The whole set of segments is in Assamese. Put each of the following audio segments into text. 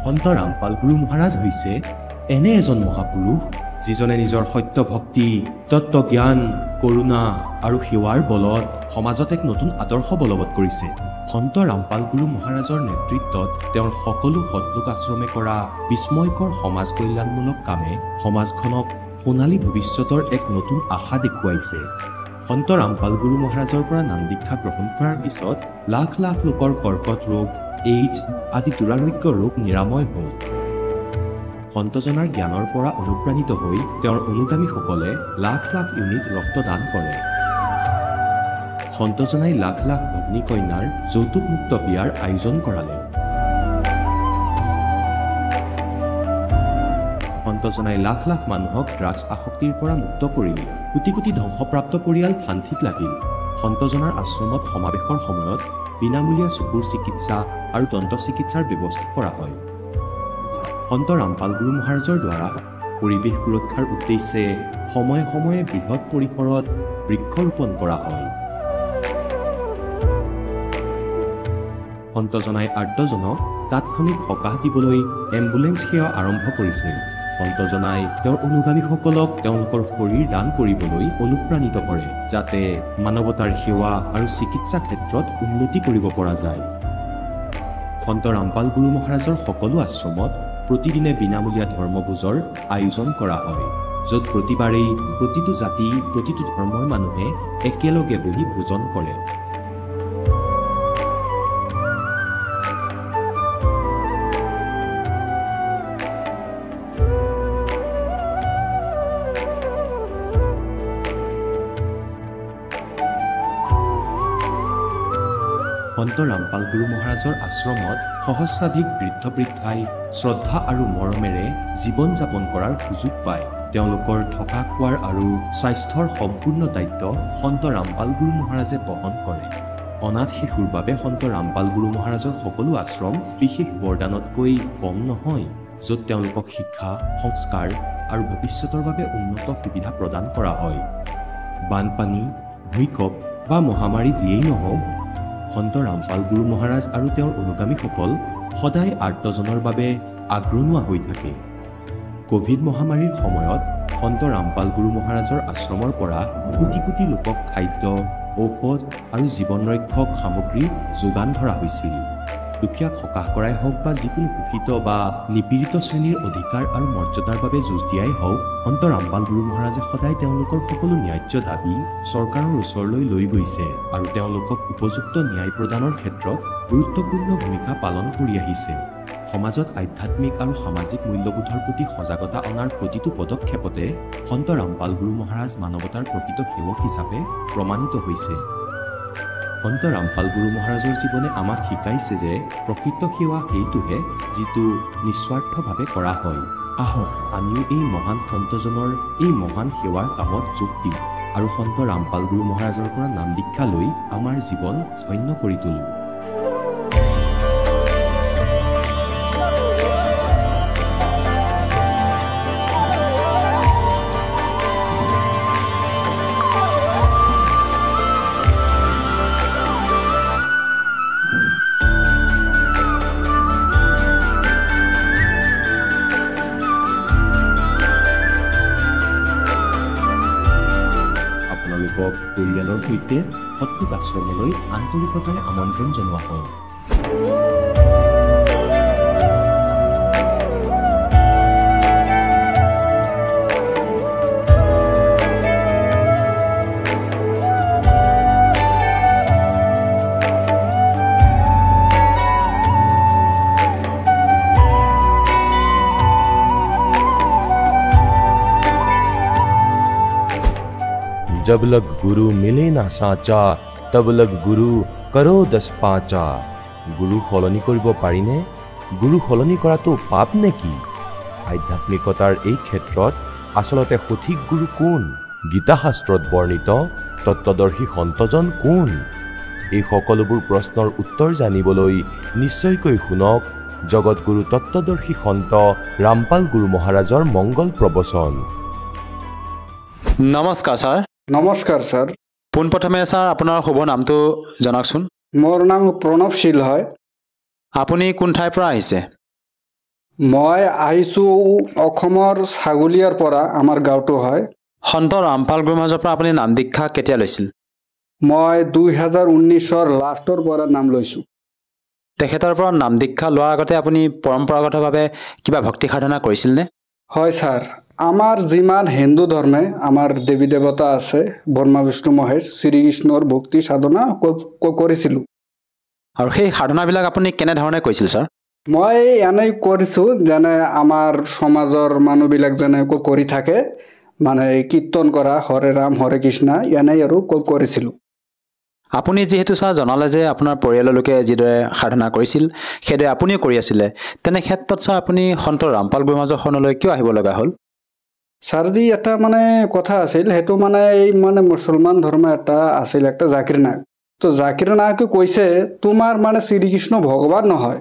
সন্ত ৰামপাল গুৰু মহাৰাজ হৈছে এনে এজন মহাপুৰুষ যিজনে নিজৰ সত্য ভক্তি, তত্ত্ব জ্ঞান, কৰুণা আৰু সেৱাৰ বলত সমাজত এক নতুন আদৰ্শ বলবৎ কৰিছে। সন্ত ৰামপাল গুৰু মহাৰাজৰ নেতৃত্বত তেওঁৰ সকলো সৎলোক আশ্ৰমে কৰা বিস্ময়কৰ সমাজ কল্যাণমূলক কামে সমাজখনক সোণালী ভৱিষ্যতৰ এক নতুন আশা দেখুৱাইছে। সন্ত ৰামপাল গুৰু মহাৰাজৰ পৰা নাম দীক্ষা গ্ৰহণ কৰাৰ পিছত লাখ লাখ লোকৰ কৰ্কট ৰোগ, এইডছ আদি দুৰাৰোগ্য ৰোগ নিৰাময় হ'ল। সন্তজনাৰ জ্ঞানৰ পৰা অনুপ্ৰাণিত হৈ তেওঁৰ অনুগামীসকলে লাখ লাখ ইউনিট ৰক্তদান কৰে। সন্তজনাই লাখ লাখ ভগ্নী কন্যাৰ যৌতুকমুক্ত বিয়াৰ আয়োজন কৰালে। সন্তজনাই লাখ লাখ মানুহক ড্ৰাগছ আসক্তিৰ পৰা মুক্ত কৰিলে। কোটি কোটি ধ্বংসপ্ৰাপ্ত পৰিয়াল শান্তিত লাগিল। সন্তজনাৰ আশ্ৰমত সমাৱেশৰ সময়ত বিনামূলীয়া চকুৰ চিকিৎসা আৰু দন্ত চিকিৎসাৰ ব্যৱস্থা কৰা হয়। সন্ত ৰামপাল গুৰু মহাৰাজৰ দ্বাৰা পৰিৱেশ সুৰক্ষাৰ উদ্দেশ্যে সময়ে সময়ে বৃহৎ পৰিসৰত বৃক্ষৰোপণ কৰা হয়। সন্তজনাই আৰ্তজনক তাৎক্ষণিক সকাহ দিবলৈ এম্বুলেন্স সেৱা আৰম্ভ কৰিছিল। সন্তজনাই তেওঁৰ অনুগামীসকলক তেওঁলোকৰ শৰীৰ দান কৰিবলৈ অনুপ্ৰাণিত কৰে, যাতে মানৱতাৰ সেৱা আৰু চিকিৎসা ক্ষেত্ৰত উন্নতি কৰিব পৰা যায়। সন্ত ৰামপাল গুৰু মহাৰাজৰ সকলো আশ্ৰমত প্ৰতিদিনে বিনামূলীয়া ধৰ্মভোজৰ আয়োজন কৰা হয়, য'ত প্ৰতিবাৰেই প্ৰতিটো জাতি, প্ৰতিটো ধৰ্মৰ মানুহে একেলগে বহি ভোজন কৰে। সন্ত ৰামপাল গুৰু মহাৰাজৰ আশ্ৰমত সহস্ৰাধিক বৃদ্ধ বৃদ্ধাই শ্ৰদ্ধা আৰু মৰমেৰে জীৱন যাপন কৰাৰ সুযোগ পায়। তেওঁলোকৰ থকা খোৱাৰ আৰু স্বাস্থ্যৰ সম্পূৰ্ণ দায়িত্ব সন্ত ৰামপাল গুৰু মহাৰাজে বহন কৰে। অনাথ শিশুৰ বাবে সন্ত ৰামপাল গুৰু মহাৰাজৰ সকলো আশ্ৰম বিশেষ বৰদানতকৈ কম নহয়, য'ত তেওঁলোকক শিক্ষা, সংস্কাৰ আৰু ভৱিষ্যতৰ বাবে উন্নত সুবিধা প্ৰদান কৰা হয়। বানপানী, ভূঁইকঁপ বা মহামাৰী যিয়েই নহওক, সন্ত ৰামপাল গুৰু মহাৰাজ আৰু তেওঁৰ অনুগামীসকল সদায় আৰ্তজনৰ বাবে আগ্ৰনোৱা হৈ থাকে। কোভিড মহামাৰীৰ সময়ত সন্ত ৰামপাল গুৰু মহাৰাজৰ আশ্ৰমৰ পৰা কোটি কোটি লোকক খাদ্য, ঔষধ আৰু জীৱন ৰক্ষক সামগ্ৰী যোগান ধৰা হৈছিল। দুখীয়াক সকাহ কৰাই হওক বা যিকোনো শোষিত বা নিপীড়িত শ্ৰেণীৰ অধিকাৰ আৰু মৰ্যাদাৰ বাবে যুঁজ দিয়াই হওক, সন্ত ৰামপাল গুৰু মহাৰাজে সদায় তেওঁলোকৰ সকলো ন্যায্য দাবী চৰকাৰৰ ওচৰলৈ লৈ গৈছে আৰু তেওঁলোকক উপযুক্ত ন্যায় প্ৰদানৰ ক্ষেত্ৰত গুৰুত্বপূৰ্ণ ভূমিকা পালন কৰি আহিছে। সমাজত আধ্যাত্মিক আৰু সামাজিক মূল্যবোধৰ প্ৰতি সজাগতা অনাৰ প্ৰতিটো পদক্ষেপতে সন্ত ৰামপাল গুৰু মহাৰাজ মানৱতাৰ প্ৰকৃত সেৱক হিচাপে প্ৰমাণিত হৈছে। সন্ত ৰামপাল গুৰু মহাৰাজৰ জীৱনে আমাক শিকাইছে যে প্ৰকৃত সেৱা সেইটোহে যিটো নিস্বাৰ্থভাৱে কৰা হয়। আহক আমিও এই মহান সন্তজনৰ এই মহান সেৱাৰ কামত যোগ দিওঁ আৰু সন্ত ৰামপাল গুৰু মহাৰাজৰ পৰা নাম দীক্ষা লৈ আমাৰ জীৱন ধন্য কৰি তোলোঁ। পৰিয়ালৰ সৈতে সৎলোক আশ্ৰমলৈ আন্তৰিকতাৰে আমন্ত্ৰণ জনোৱা হয়। जब लग गुरु मिले ना साचा, तब लग गुरु करो 10 पाचा। गुरु সলনি কৰিব পাৰিনে? গুৰু সলনি কৰাটো পাপ নেকি? আধ্যাত্মিকতাৰ এই ক্ষেত্ৰত আচলতে সঠিক গুৰু কোন? গীতা শাস্ত্ৰত বৰ্ণিত তত্ত্বদৰ্শী সন্তজন কোন? এই সকলোবোৰ প্ৰশ্নৰ উত্তৰ জানিবলৈ নিশ্চয়কৈ শুনক জগতগুৰু তত্ত্বদৰ্শী সন্ত ৰামপাল গুৰু মহাৰাজৰ মংগল প্ৰবচন। নমস্কাৰ ছাৰ। নমস্কাৰ ছাৰ। পোনপ্ৰথমে ছাৰ আপোনাৰ শুভ নামটো জনাওকচোন। মোৰ নাম প্ৰণৱ শীল হয়। আপুনি কোন ঠাইৰ পৰা আহিছে? মই আহিছোঁ অসমৰ ছাগলীয়াৰ পৰা, আমাৰ গাঁৱটো হয়। সন্ত ৰামপাল গুৰুৰ মাজৰ পৰা আপুনি নাম দীক্ষা কেতিয়া লৈছিল? মই 2019-ৰ লাষ্টৰ পৰা নাম লৈছোঁ। তেখেতৰ পৰা নাম দীক্ষা লোৱাৰ আগতে আপুনি পৰম্পৰাগতভাৱে কিবা ভক্তি সাধনা কৰিছিলনে? হয় ছাৰ, আমাৰ যিমান হিন্দু ধৰ্মে আমাৰ দেৱী দেৱতা আছে, ব্ৰহ্মা বিষ্ণু মহেশ, শ্ৰীকৃষ্ণৰ ভক্তি সাধনা কৰিছিলোঁ। আৰু সেই সাধনাবিলাক আপুনি কেনেধৰণে কৰিছিল ছাৰ? মই এনেই কৰিছোঁ, যেনে আমাৰ সমাজৰ মানুহবিলাক যেনে কৰি থাকে, মানে কীৰ্তন কৰা, হৰে ৰাম হৰে কৃষ্ণ, এনেই আৰু কৰিছিলোঁ। আপুনি যিহেতু ছাৰ জনালে যে আপোনাৰ পৰিয়ালৰ লোকে যিদৰে সাধনা কৰিছিল সেইদৰে আপুনিও কৰি আছিলে, তেনে ক্ষেত্ৰত ছাৰ আপুনি সন্ত ৰামপাল গুৰুৰ মাজৰ শৰণলৈ কিয় আহিব লগা হ'ল? ছাৰজি, এটা মানে কথা আছিল, সেইটো মানে এই মানে মুছলমান ধৰ্ম এটা আছিল, একটা জাকিৰ নায়ক। তো জাকিৰ নায়কে কৈছে তোমাৰ মানে শ্ৰীকৃষ্ণ ভগৱান নহয়।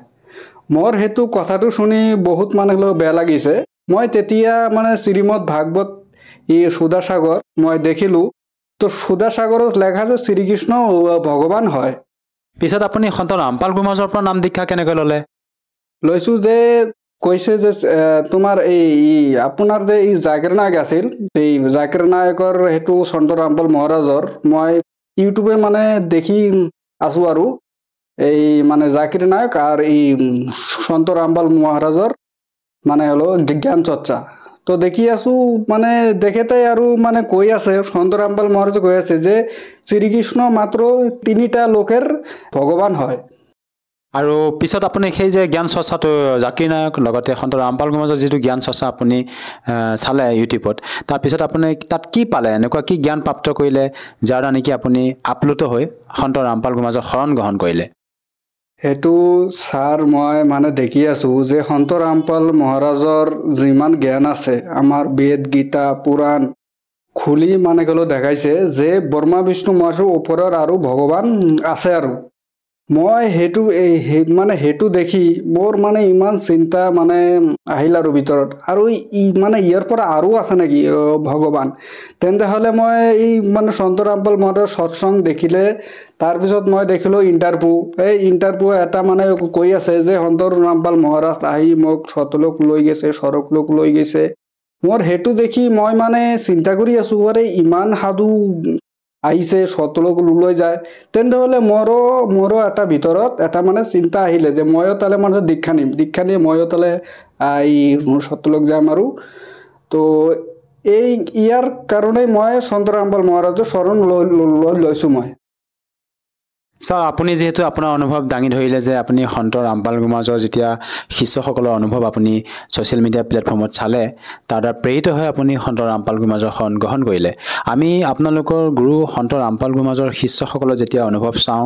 মোৰ সেইটো কথাটো শুনি বহুত মানে বেয়া লাগিছে। মই তেতিয়া মানে শ্ৰীমদ ভাগৱত সুধাসাগৰ মই দেখিলোঁ, তো সুধাসাগৰত লেখা যে শ্ৰীকৃষ্ণ ভগৱান হয়। পিছত আপুনি সন্ত ৰামপাল গুৰুৰ মাজৰ পৰা নাম দীক্ষা কেনেকৈ ল'লে? লৈছোঁ যে কৈছে যে তোমাৰ এই আপোনাৰ যে এই জাকিৰ নায়ক আছিল, এই জাকিৰ নায়কৰ সেইটো সন্ত ৰামপাল মহাৰাজৰ মই ইউটিউবে মানে দেখি আছোঁ, আৰু এই মানে জাকিৰ নায়ক আৰু এই সন্ত ৰামপাল মহাৰাজৰ মানে হলো জ্ঞান চৰ্চা তো দেখি আছোঁ। মানে তেখেতে আৰু মানে কৈ আছে, সন্ত ৰামপাল মহাৰাজে কৈ আছে যে শ্ৰীকৃষ্ণ মাত্ৰ 3টা লোকেৰ ভগৱান হয়। আৰু পিছত আপুনি সেই যে জ্ঞান চৰ্চাটো জাকিৰ নায়ক লগতে সন্ত ৰামপাল গুৰুৰ মাজৰ যিটো জ্ঞান চৰ্চা আপুনি চালে ইউটিউবত, তাৰপিছত আপুনি তাত কি পালে, এনেকুৱা কি জ্ঞান প্ৰাপ্ত কৰিলে যাৰ দ্বাৰা নেকি আপুনি আপ্লুত হৈ সন্ত ৰামপাল গুৰুৰ মাজৰ শৰণ গ্ৰহণ কৰিলে? সেইটো ছাৰ মই মানে দেখি আছোঁ যে সন্ত ৰামপাল মহাৰাজৰ যিমান জ্ঞান আছে, আমাৰ বেদ গীতা পুৰাণ খুলি মানে গ'লেও দেখাইছে যে ব্ৰহ্মা বিষ্ণু মহেশৰ ওপৰত আৰু ভগৱান আছে। আৰু মই সেইটো মানে সেইটো দেখি মোৰ মানে ইমান চিন্তা মানে আহিল আৰু ভিতৰত, আৰু মানে ইয়াৰ পৰা আৰু আছে নেকি ভগৱান? তেন্তে হ'লে মই এই মানে সন্ত ৰামপাল মহাৰাজৰ সৎসংগ দেখিলে, তাৰপিছত মই দেখিলোঁ ইণ্টাৰভিউ এটা মানে কৈ আছে যে সন্ত ৰামপাল মহাৰাজ আহি মোক সতলোক লৈ গৈছে, স্বৰ্গলোক লৈ গৈছে। মোৰ সেইটো দেখি মই মানে চিন্তা কৰি আছোঁ, আৰে ইমান সাধু আহিছে সতলোক লৈ যায়, তেন্তে হ'লে মোৰো এটা ভিতৰত এটা মানে চিন্তা আহিলে যে ময়ো তালে মানে দীক্ষা নিয়ে ময়ো তালে এই সতলোক যাম। আৰু তো ইয়াৰ কাৰণে মই সন্ত ৰামপাল মহাৰাজৰ শৰণ লৈছোঁ মই। ছাৰ, আপুনি যিহেতু আপোনাৰ অনুভৱ দাঙি ধৰিলে যে আপুনি সন্ত ৰামপাল গুৰুৰ মাজৰ যেতিয়া শিষ্যসকলৰ অনুভৱ আপুনি ছ'চিয়েল মিডিয়া প্লেটফৰ্মত চালে, তাৰ দ্বাৰা প্ৰেৰিত হৈ আপুনি সন্ত ৰামপাল গুৰুৰ মাজৰ শৰণ গ্ৰহণ কৰিলে। আমি আপোনালোকৰ গুৰু সন্ত ৰামপাল গুৰুৰ মাজৰ শিষ্যসকলৰ যেতিয়া অনুভৱ চাওঁ,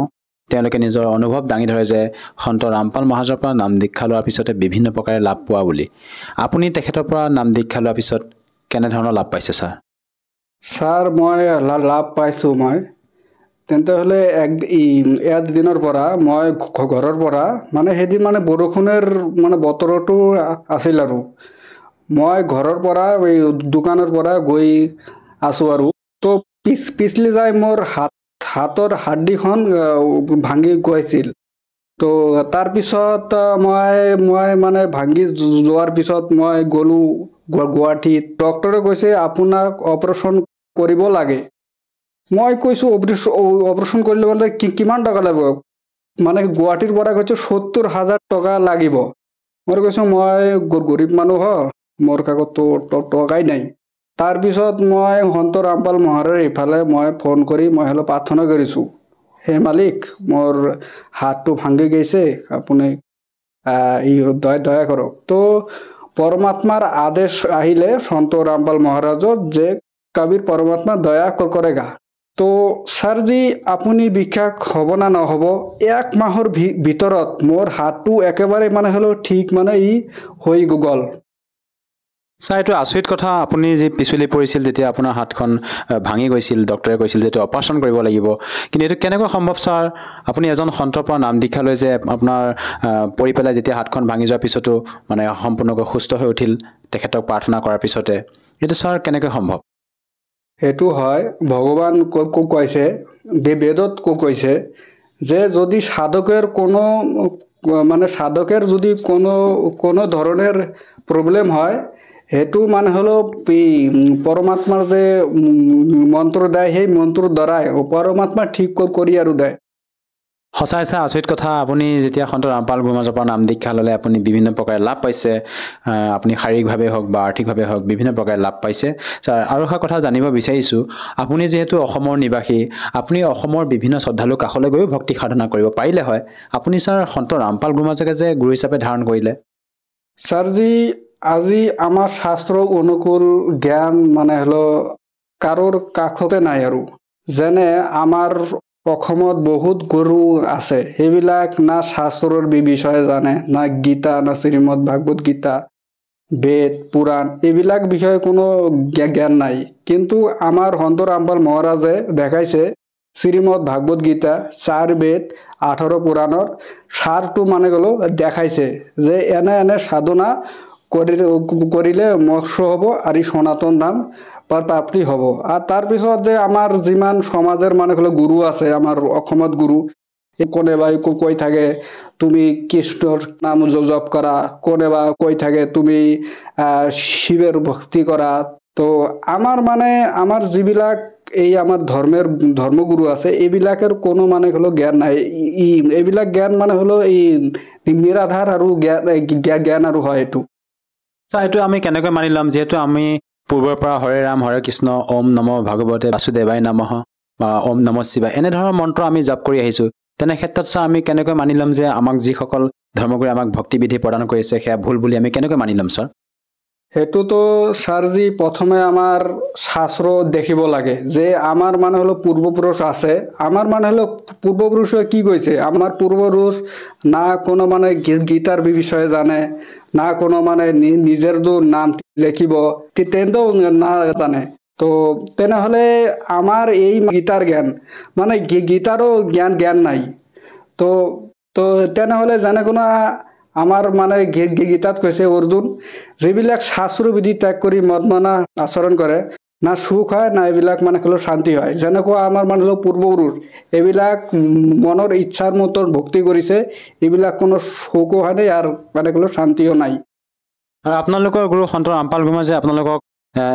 তেওঁলোকে নিজৰ অনুভৱ দাঙি ধৰে যে সন্ত ৰামপাল মহাৰাজৰ পৰা নাম দীক্ষা লোৱাৰ পিছতে বিভিন্ন প্ৰকাৰে লাভ পোৱা বুলি। আপুনি তেখেতৰ পৰা নাম দীক্ষা লোৱাৰ পিছত কেনেধৰণৰ লাভ পাইছে ছাৰ? ছাৰ, মই লাভ পাইছোঁ। মই তেন্তে হ'লে এক দিনৰ পৰা মই ঘৰৰ পৰা মানে সেইদিন মানে বৰষুণৰ মানে বতৰটো আছিল, আৰু মই ঘৰৰ পৰা এই দোকানৰ পৰা গৈ আছোঁ, আৰু তো পিছলি যাই মোৰ হাতৰ হাড়িখন ভাঙি গৈছিল। তো তাৰপিছত মই মানে ভাঙি যোৱাৰ পিছত মই গ'লোঁ গুৱাহাটীত। ডক্টৰে কৈছে আপোনাক অপাৰেশ্যন কৰিব লাগে। মই কৈছোঁ অপাৰেশ্যন কৰিলে বোলে কিমান টকা লাগিব? মানে গুৱাহাটীৰ পৰা কৈছোঁ 70,000 টকা লাগিব। মই কৈছোঁ মই গৰীব মানুহ মোৰ কাকতো টকাই নাই। তাৰপিছত মই সন্ত ৰামপাল মহাৰাজৰ ইফালে মই ফোন কৰি মই হ'লে প্ৰাৰ্থনা কৰিছোঁ, হে মালিক, মোৰ হাতটো ভাঙি গৈছে, আপুনি দয়া কৰক। তো পৰমাত্মাৰ আদেশ আহিলে সন্ত ৰামপাল মহাৰাজত যে কবিৰ পৰমাত্মা দয়া কৰেগা। তো ছাৰজি, আপুনি বিশ্বাস হ'ব না নহ'ব, 1 মাহৰ ভিতৰত মোৰ হাতটো একেবাৰে মানে হ'লেও ঠিক মানে হৈ গ'ল। ছাৰ, এইটো আচৰিত কথা। আপুনি যি পিছলি পৰিছিল, যেতিয়া আপোনাৰ হাতখন ভাঙি গৈছিল, ডক্টৰে কৈছিল যে এইটো অপাৰেশ্যন কৰিব লাগিব, কিন্তু এইটো কেনেকৈ সম্ভৱ ছাৰ? আপুনি এজন সন্তৰ পৰা নাম দীক্ষা লৈ যে আপোনাৰ পৰি পেলাই যেতিয়া হাতখন ভাঙি যোৱাৰ পিছতো মানে সম্পূৰ্ণকৈ সুস্থ হৈ উঠিল তেখেতক প্ৰাৰ্থনা কৰাৰ পিছতে, এইটো ছাৰ কেনেকৈ সম্ভৱ? সেইটো হয়, ভগৱান কৈছে, বেদত কৈছে যে যদি সাধকের কোনো মানে সাধকের যদি কোনো ধরনের প্রবলেম হয় সেইটো মানে হলো পরমাত্মার যে মন্ত্র দেয় সেই মন্ত্ৰৰ দ্বাৰাই পৰমাত্মা ঠিক কৰি আৰু দেয়। সঁচাই চাই আচৰিত কথা, আপুনি যেতিয়া সন্ত ৰামপাল গুৰুমাজৰ পৰা নাম দীক্ষা ল'লে আপুনি বিভিন্ন প্ৰকাৰে লাভ পাইছে, আপুনি শাৰীৰিকভাৱে হওক বা আৰ্থিকভাৱে হওক বিভিন্ন প্ৰকাৰে লাভ পাইছে। ছাৰ আৰু এটা কথা জানিব বিচাৰিছোঁ, আপুনি যিহেতু অসমৰ নিবাসী, আপুনি অসমৰ বিভিন্ন শ্ৰদ্ধালু কাষলৈ গৈও ভক্তি সাধনা কৰিব পাৰিলে হয়, আপুনি ছাৰ সন্ত ৰামপাল গুৰুমাজকে যে গুৰু হিচাপে ধাৰণ কৰিলে? ছাৰজি আজি আমাৰ শাস্ত্ৰ অনুকূল জ্ঞান মানে হলো কাৰোৰ কাষতে নাই আৰু। যেনে আমাৰ অসমত বহুত গুৰু আছে, সেইবিলাক না শাস্ত্ৰৰ বিষয়ে জানে, না গীতা, না শ্ৰীমদ ভাগৱত গীতা, বেদ, পুৰাণ এইবিলাক বিষয়ে কোনো জ্ঞান নাই। কিন্তু আমাৰ সন্ত ৰামপাল মহাৰাজে দেখাইছে শ্ৰীমদ ভাগৱত গীতা 4 বেদ 18 পুৰাণৰ সাৰটো মানে গ'লো দেখাইছে যে এনে সাধনা কৰিলে মোক্ষ হ'ব আৰু সনাতন ধাম প্ৰাপ্তি হ'ব। আৰু তাৰপিছত যে আমাৰ যিমান সমাজৰ মানে হলো গুৰু আছে, আমাৰ অসমত গুৰু কোনোবাই কৈ থাকে তুমি কৃষ্ণৰ নাম জপ কৰা, কোনোবা কৈ থাকে তুমি শিৱৰ ভক্তি কৰা। তো আমাৰ যিবিলাক এই আমাৰ ধৰ্মগুৰু আছে এইবিলাকৰ কোনো মানে হলো জ্ঞান নাই। এইবিলাক জ্ঞান মানে হলো এই নিৰাধাৰ আৰু জ্ঞান আৰু হয় এইটো। এইটো আমি কেনেকৈ মানি ল'ম, যিহেতু আমি পূৰ্বৰ পৰা হৰে ৰাম হৰে কৃষ্ণ, ওম নম ভাগৱতে বাসুদেৱায় নমঃ বা ওম নম শিৱায় এনেধৰণৰ মন্ত্ৰ আমি জাপ কৰি আহিছোঁ। তেনে ক্ষেত্ৰত ছাৰ আমি কেনেকৈ মানি ল'ম যে আমাক যিসকল ধৰ্মগুৰুৱে আমাক ভক্তিবিধি প্ৰদান কৰিছে সেয়া ভুল বুলি আমি কেনেকৈ মানি ল'ম ছাৰ? সেইটোতো ছাৰজি প্ৰথমে আমাৰ শাস্ত্ৰ দেখিব লাগে যে আমাৰ মানে হলো পূৰ্বপুৰুষ আছে। আমাৰ মানে হলো পূৰ্বপুৰুষে কি কৈছে, আমাৰ পূৰ্বপুৰুষ না কোনো মানে গীতাৰ বিষয়ে জানে, না কোনো মানে নিজৰ নাম লিখিব তেন্তেও নাজানে। তো তেনেহলে আমাৰ এই গীতাৰ জ্ঞান মানে গীতাৰো জ্ঞান নাই। তো তেনেহলে যেনে কোনো আমাৰ মানে গীতাত কৈছে অৰ্জুন যিবিলাক শাস্ত্ৰ বিধি ত্যাগ কৰি মদমানা আচৰণ কৰে না সুখ হয় না এইবিলাক মানে হলো শান্তি হয়। যেনেকুৱা আমাৰ মানে হলো পূৰ্বপুৰুষ এইবিলাক মনৰ ইচ্ছাৰ মতো ভক্তি কৰিছে, এইবিলাক কোনো সুখো হয় নাই আৰু মানে হলো শান্তিও নাই। আৰু আপোনালোকৰ গুৰু সন্ত ৰামপাল গুৰুমাজে আপোনালোকক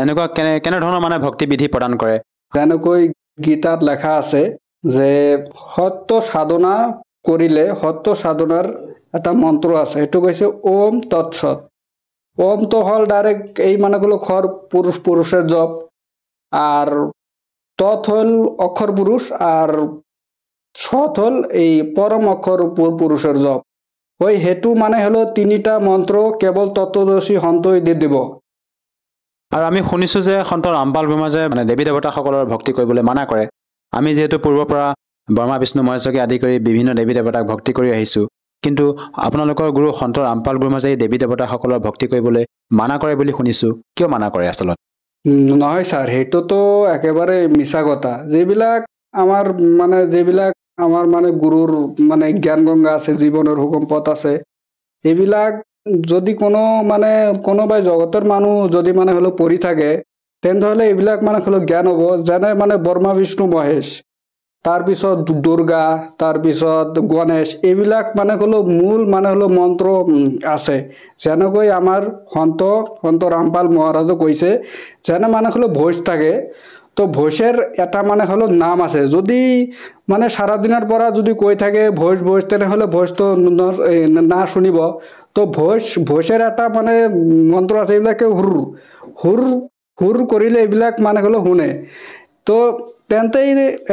এনেকুৱা কেনেধৰণৰ মানে ভক্তিবিধি প্ৰদান কৰে? যেনেকৈ গীতাত লেখা আছে যে সত্য সাধনা কৰিলে সত্য সাধনাৰ এটা মন্ত্ৰ আছে, সেইটো কৈছে ওম তৎসৎ। ওমটো হল ডাইরেক্ট এই মানে গুলো খর পুরুষের জপ, আর তৎ হল অক্ষর পুরুষ, আর সৎ হল এই পরম অক্ষর পুরুষের জপ। ওই হেতু মানে হলো 3টা মন্ত্র কেবল তত্ত্বদর্শী সন্তই দিব। আৰু আমি শুনিছোঁ যে সন্ত ৰামপাল গুৰুমাজে মানে দেৱী দেৱতাসকলৰ ভক্তি কৰিবলৈ মানা কৰে। আমি যিহেতু পূৰ্বৰ পৰা ব্ৰহ্মা বিষ্ণু মহেশকে আদি কৰি বিভিন্ন দেৱী দেৱতাক ভক্তি কৰি আহিছোঁ, কিন্তু আপোনালোকৰ গুৰু সন্ত ৰামপাল গুৰুমাজে এই দেৱী দেৱতাসকলৰ ভক্তি কৰিবলৈ মানা কৰে বুলি শুনিছোঁ। কিয় মানা কৰে আচলত? নহয় ছাৰ, সেইটোতো একেবাৰে মিছা কথা। যিবিলাক আমাৰ মানে গুৰুৰ মানে জ্ঞান গংগা আছে, জীৱনৰ হুকুম পথ আছে, এইবিলাক যদি কোনোবাই জগতৰ মানুহ যদি মানে হলো পঢ়ি থাকে তেন্তে এইবিলাক মানে হলো জ্ঞান হ'ব। যেনে মানে ব্ৰহ্মা বিষ্ণু মহেশ, তাৰপিছত দুৰ্গা, তাৰপিছত গণেশ, এইবিলাক মানে হলো মূল মানে হলো মন্ত্ৰ আছে। যেনেকৈ আমাৰ সন্ত ৰামপাল মহাৰাজে কৈছে যেনে মানে হলো ভোজ থাকে, তো ভোজেৰ এটা মানে হলো নাম আছে। যদি মানে সাৰাদিনেৰ পৰা যদি কৈ থাকে ভোজ তেনেহলে ভোজ তো না শুনিব। তো ভোজের এটা মানে মন্ত্ৰ আছে, এইবিলাকে হুৰ কৰিলে এইবিলাক মানে হলো শুনে। তো তেন্তে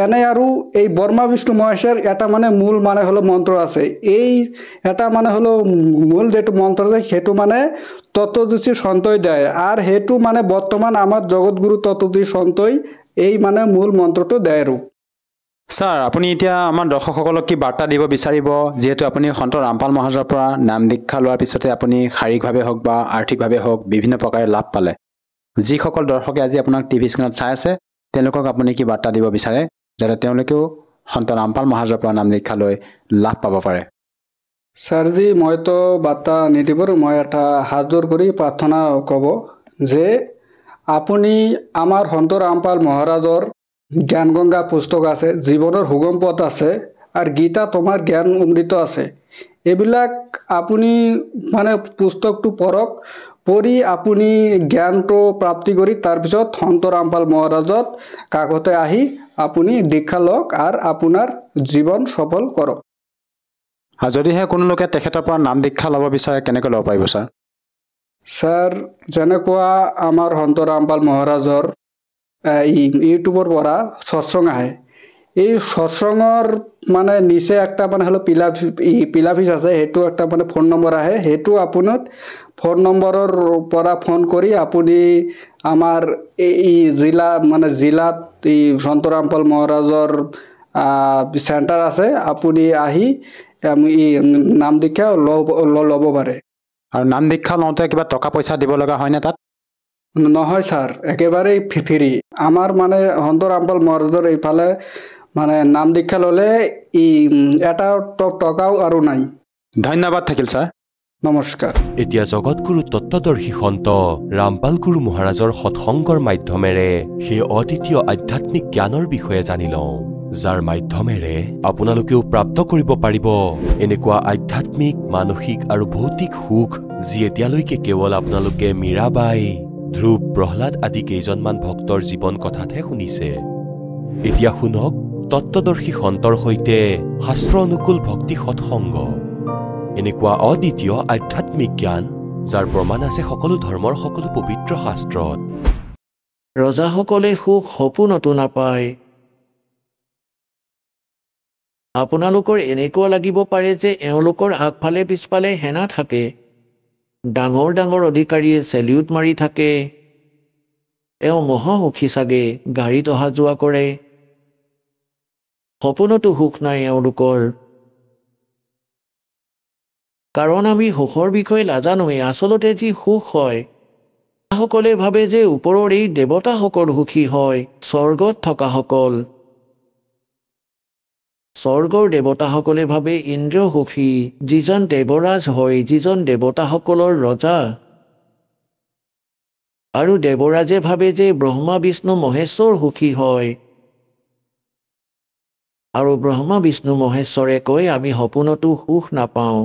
এনে আৰু এই ব্ৰহ্মা বিষ্ণু মহেশেৰ এটা মানে মূল মানে হলো মন্ত্ৰ আছে। এই এটা মানে হলো মূল যেটো মন্ত্ৰ আছে সেইটো মানে তত্ত্বদৰ্শী সন্তই দেয়, আৰ সেইটো মানে বৰ্তমান আমাৰ জগৎগুৰু তত্ত্বদৰ্শী সন্তই এই মানে মূল মন্ত্ৰটো দেয়। আৰু ছাৰ আপুনি এতিয়া আমাৰ দৰ্শকসকলক কি বাৰ্তা দিব বিচাৰিব, যিহেতু আপুনি সন্ত ৰামপাল মহাৰাজৰ পৰা নাম দীক্ষা লোৱাৰ পিছতে আপুনি শাৰীৰিকভাৱে হওক বা আৰ্থিকভাৱে হওক বিভিন্ন প্ৰকাৰে লাভ পালে, যিসকল দৰ্শকে আজি আপোনাক টিভি স্ক্ৰীণত চাই আছে তেওঁলোকক আপুনি কি বাৰ্তা দিব বিচাৰে যাতে তেওঁলোকেও সন্ত ৰামপাল মহাৰাজৰ পৰা নাম দীক্ষা লৈ লাভ পাব পাৰে? ছাৰজি মইতো বাৰ্তা নিদিবৰ, মই এটা হাত জোৰ কৰি প্ৰাৰ্থনা ক'ব যে আপুনি আমাৰ সন্ত ৰামপাল মহাৰাজৰ জ্ঞান গংগা পুস্তক আছে, জীৱনৰ হুকুম পথ আছে, আর গীতা তোমার জ্ঞান অমৃত আছে, এইবিলাক আপুনি মানে পুস্তকটো পঢ়ক পঢ়ি আপুনি জ্ঞানটো প্ৰাপ্তি কৰি তাৰপিছত সন্ত ৰামপাল মহাৰাজত কাকতে আহি আপুনি দীক্ষা লওক আৰু আপোনাৰ জীৱন সফল কৰক যদিহে কোনো লোকে তেখেতৰ পৰা নাম দীক্ষা ল'ব বিচাৰে কেনেকৈ ল'ব পাৰিব ছাৰ ছাৰ যেনেকুৱা আমাৰ সন্ত ৰামপাল মহাৰাজৰ ইউটিউবৰ পৰা সৎসং আহে এই সৎসঙৰ মানে নিচে একটা মানে হলো পিলাফিস আছে সেইটো একটা মানে ফোন নম্বৰ আহে সেইটো আপোনাক ফোন নম্বৰৰ পৰা ফোন কৰি আপুনি আমাৰ এই জিলাত এই সন্ত ৰামপাল মহাৰাজৰ চেণ্টাৰ আছে আপুনি আহি নাম দীক্ষা ল'ব পাৰে আৰু নাম দীক্ষা লওঁতে কিবা টকা পইচা দিব লগা হয়নে তাত নহয় ছাৰ একেবাৰেই ফ্ৰী আমাৰ মানে সন্ত ৰামপাল মহাৰাজৰ এইফালে মানে নাম দীক্ষা ল'লে এটা টকাও আৰু নাই ধন্যবাদ থাকিল ছাৰ নমস্কাৰ এতিয়া জগতগুৰু তত্ত্বদৰ্শী সন্ত ৰামপাল গুৰু মহাৰাজৰ সৎসংগৰ মাধ্যমেৰে সেই অদ্বিতীয় আধ্যাত্মিক জ্ঞানৰ বিষয়ে জানি লওঁ যাৰ মাধ্যমেৰে আপোনালোকেও প্ৰাপ্ত কৰিব পাৰিব এনেকুৱা আধ্যাত্মিক মানসিক আৰু ভৌতিক সুখ যি এতিয়ালৈকে কেৱল আপোনালোকে মীৰাবাই ধ্ৰুৱ প্ৰহ্লাদ আদি কেইজনমান ভক্তৰ জীৱন কথাতহে শুনিছে এতিয়া শুনক তত্ত্বদৰ্শী সন্তৰ সৈতে শাস্ত্ৰ অনুকূল ভক্তি সৎসংগ এনেকুৱা অদ্বিতীয় আধ্যাত্মিক জ্ঞান যাৰ প্ৰমাণ আছে সকলো ধৰ্মৰ সকলো পবিত্ৰ শাস্ত্ৰত ৰজাসকলে সুখ সপোনতো নাপায় আপোনালোকৰ এনেকুৱা লাগিব পাৰে যে এওঁলোকৰ আগফালে পিছফালে হেনা থাকে ডাঙৰ ডাঙৰ অধিকাৰীয়ে চেলিউট মাৰি থাকে এওঁ মহাসুখী চাগে গাড়ীত অহা যোৱা কৰে সপোনতো সুখ নাই এওঁলোকৰ কাৰণ আমি সুখৰ বিষয়ে নাজানোৱে আচলতে যি সুখ হয় সকলে ভাবে যে ওপৰৰ এই দেৱতাসকল সুখী হয় স্বৰ্গত থকাসকল স্বৰ্গৰ দেৱতাসকলে ভাবে ইন্দ্ৰ সুখী যিজন দেৱৰাজ হয় যিজন দেৱতাসকলৰ ৰজা আৰু দেৱৰাজে ভাবে যে ব্ৰহ্মা বিষ্ণু মহেশ্বৰ সুখী হয় আৰু ব্ৰহ্মা বিষ্ণু মহেশ্বৰে কয় আমি সপোনতো সুখ নাপাওঁ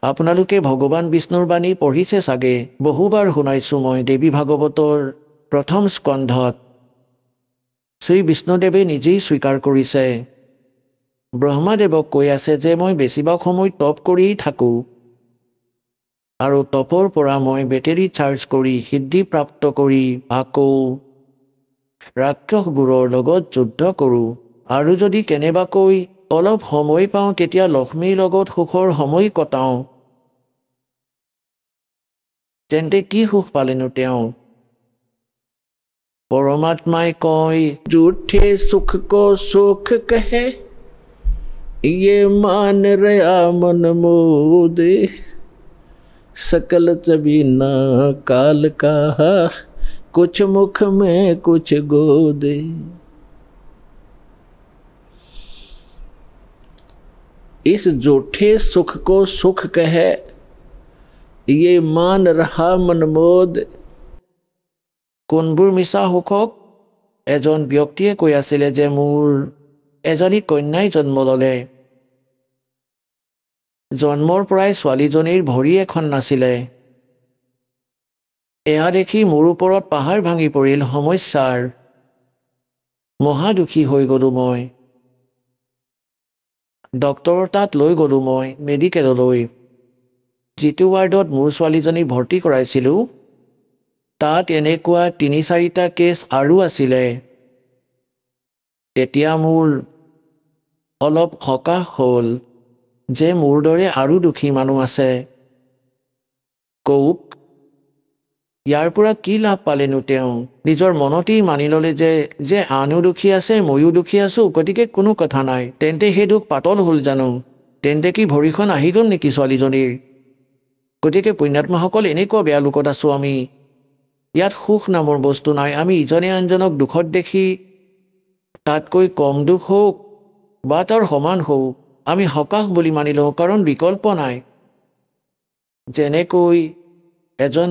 আপোনালোকে ভগৱান বিষ্ণুৰ বাণী পঢ়িছে চাগে বহুবাৰ শুনাইছোঁ মই দেৱী ভাগৱতৰ প্ৰথম স্কন্ধত শ্ৰী বিষ্ণুদেৱে নিজেই স্বীকাৰ কৰিছে ব্ৰহ্মাদেৱক কৈ আছে যে মই বেছিভাগ সময় তপ কৰিয়েই থাকোঁ আৰু তপৰ পৰা মই বেটেৰী চাৰ্জ কৰি সিদ্ধি প্ৰাপ্ত কৰি আকৌ ৰাক্ষসবোৰৰ লগত যুদ্ধ কৰোঁ আৰু যদি কেনেবাকৈ অলপ সময় পাওঁ তেতিয়া লক্ষ্মীৰ লগত সুখৰ সময় কটাওঁ তেন্তে কি সুখ পালেনো তেওঁ পৰমাত্মাই কয় ঝুঠে সুখ কো সুখ কহে ये मान रहा मन मोदे सकल चबीना काल का कुछ मुख में कुछ गोदे इस झूठे सुख को सुख कहे ये मान रहा मन मोद কোনবোৰ মিছা সুখক এজন ব্যক্তিয়ে কৈ আছিলে যে মোৰ এজনী কন্যাই জন্ম ল'লে জন্মৰ পৰাই ছোৱালীজনীৰ ভৰি এখন নাছিলে এয়া দেখি মোৰ ওপৰত পাহাৰ ভাঙি পৰিল সমস্যাৰ মহাদুখী হৈ গ'লোঁ মই ডক্টৰৰ তাত লৈ গ'লোঁ মই মেডিকেললৈ যিটো ৱাৰ্ডত মোৰ ছোৱালীজনী ভৰ্তি কৰাইছিলোঁ তাত এনেকুৱা ৩-৪টা কেছ আৰু আছিলে তেতিয়া মোৰ অলপ সকাহ হ'ল যে মোৰ দৰে আৰু দুখী মানুহ আছে কৌক ইয়াৰ পৰা কি লাভ পালেনো তেওঁ নিজৰ মনতেই মানি ল'লে যে আনো দুখী আছে ময়ো দুখী আছোঁ গতিকে কোনো কথা নাই তেন্তে সেই দুখ পাতল হ'ল জানো তেন্তে কি ভৰিখন আহি গ'ল নেকি ছোৱালীজনীৰ গতিকে পুণ্যাত্মাসকল এনেকুৱা বেয়া লোকত আছোঁ আমি ইয়াত সুখ নামৰ বস্তু নাই আমি ইজনে আনজনক দুখত দেখি তাতকৈ কম দুখ হওক বা তাৰ সমান হওক আমি সকাহ বুলি মানি লওঁ কাৰণ বিকল্প নাই যেনেকৈ এজন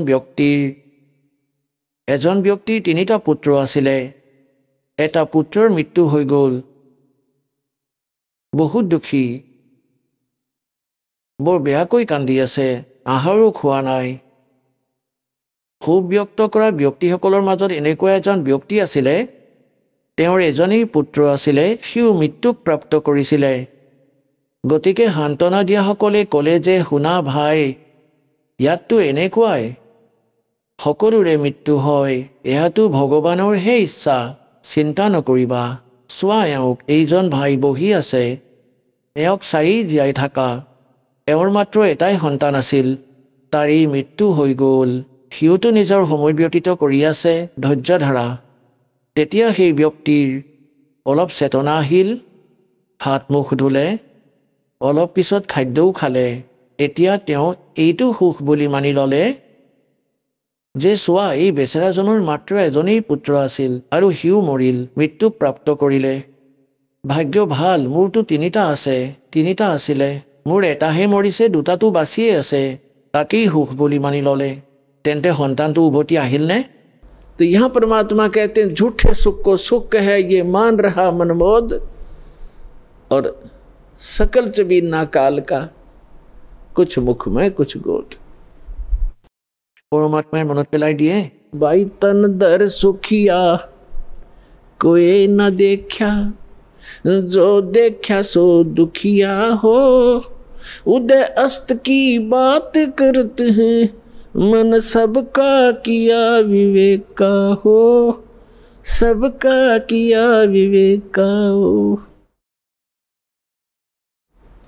ব্যক্তিৰ 3টা পুত্ৰ আছিলে এটা পুত্ৰৰ মৃত্যু হৈ গ'ল বহুত দুখী বৰ বেয়াকৈ কান্দি আছে, আহাৰো খোৱা নাই। ক্ষোভ ব্যক্ত কৰা ব্যক্তিসকলৰ মাজত এনেকুৱা এজন ব্যক্তি আছিলে, তেওঁৰ এজনেই পুত্ৰ আছিলে, সিও মৃত্যুক প্ৰাপ্ত কৰিছিলে। গতিকে সান্তনা দিয়াসকলে ক'লে যে শুনা ভাই, ইয়াততো এনেকুৱাই, সকলোৰে মৃত্যু হয়, এয়াতো ভগৱানৰহে ইচ্ছা, চিন্তা নকৰিবা। চোৱা এওঁক, এইজন ভাই বহি আছে, এওঁক চাই জীয়াই থাকা। এওঁৰ মাত্ৰ এটাই সন্তান আছিল, তাৰেই মৃত্যু হৈ গ'ল, সিওতো নিজৰ সময় ব্যতীত কৰি আছে, ধৈৰ্য ধাৰা। তেতিয়া সেই ব্যক্তিৰ অলপ চেতনা আহিল, হাত মুখ ধুলে, অলপ পিছত খাদ্যও খালে। এতিয়া তেওঁ এইটো সুখ বুলি মানি ল'লে যে চোৱা, এই বেচেৰাজনৰ মাত্ৰ এজনেই পুত্ৰ আছিল আৰু সিও মৰিল, মৃত্যুক প্ৰাপ্ত কৰিলে। ভাগ্য ভাল, মোৰতো তিনিটা আছিলে, মোৰ এটাহে মৰিছে, দুটাটো বাচিয়ে আছে, তাকেই সুখ বুলি মানি ল'লে। তেন্তে সন্তানটো উভতি আহিলনে? तो यहाँ परमात्मा कहते हैं झूठे सुख को सुख है ये मान रहा मनमोद और सकल चबीना काल का कुछ मुख में कुछ गोद। परमात्मा मनोत पेलाई दिए भाई तन दर सुखिया कोई न देखा, जो देखा सो दुखिया हो, उदय अस्त की बात करते हैं, मन सबका किया विवेक का हो, सबका किया विवेक का हो।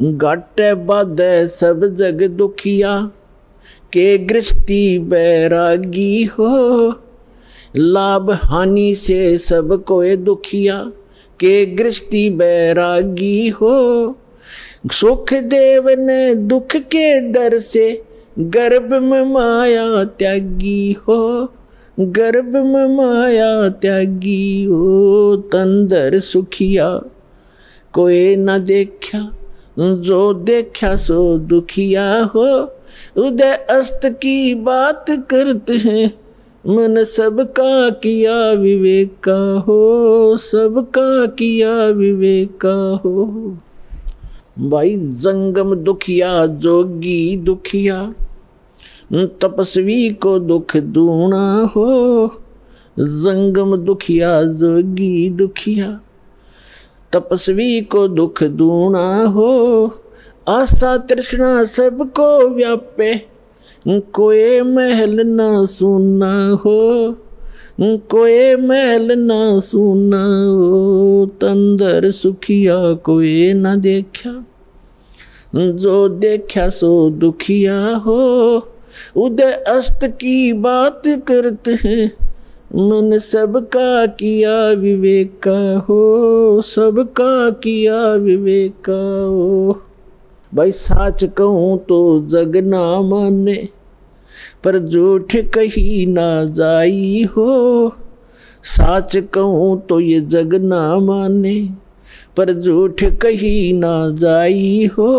घाटे बाधे सब जग दुखिया, के गृहस्थी बैरागी हो, लाभ हानि से सब कोई दुखिया, के गृहस्थी बैरागी हो। सुख देव ने दुख के डर से गर्भ में माया त्यागी हो, गर्भ में माया त्यागी हो। तंदर सुखिया कोई न देखा, जो देखा सो दुखिया हो, उदय अस्त की बात करते हैं, मन सबका किया विवेक का हो, सबका किया विवेक का हो। भाई जंगम दुखिया जोगी दुखिया, तपस्वी को दुख दूना हो, जंगम दुखिया जोगी दुखिया, तपस्वी को दुख दूना हो। आशा तृष्णा सबको व्यापे, कोई महल ना सुना हो, कोई महल ना सुना हो। तंदर सुखिया कोई न देखा, जो देखा सो दुखिया हो, उदय अस्त की बात करते हैं, मन सबका किया विवेक का हो, सबका किया विवेक का हो। भाई साच कहूँ तो जग ना माने, पर झूठ कही ना जाई हो। साच कहूँ तो ये जग ना माने, पर झूठ कही ना जाई हो।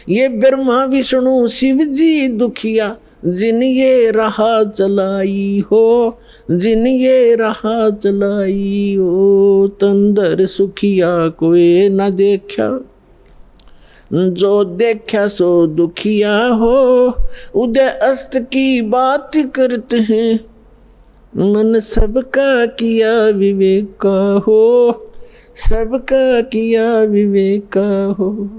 ये ब्रह्मा विष्णु शिव जी दुखिया, जिन ये राह चलाई हो, जिन ये राह चलाई हो। तंदर सुखिया कोई न देखा, जो देखा सो दुखिया हो, उदय अस्त की बात करते हैं, मन सबका किया विवेक का हो, सबका किया विवेक का हो।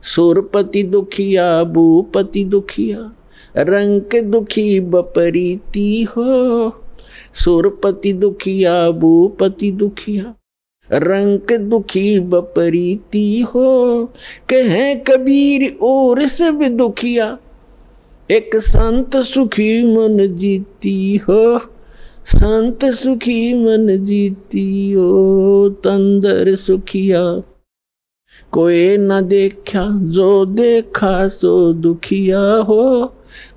सुरपति दुखिया भूपति दुखिया, रंग दुखी बपरीती हो। सुरपति दुखिया भूपति दुखिया, रंग दुखी बपरीती हो। कहें कबीर और सब दुखिया, एक संत सुखी मन जीती हो, संत सुखी मन जीती हो। तंदर सुखिया कोई न देखा, जो देखा सो दुखिया हो।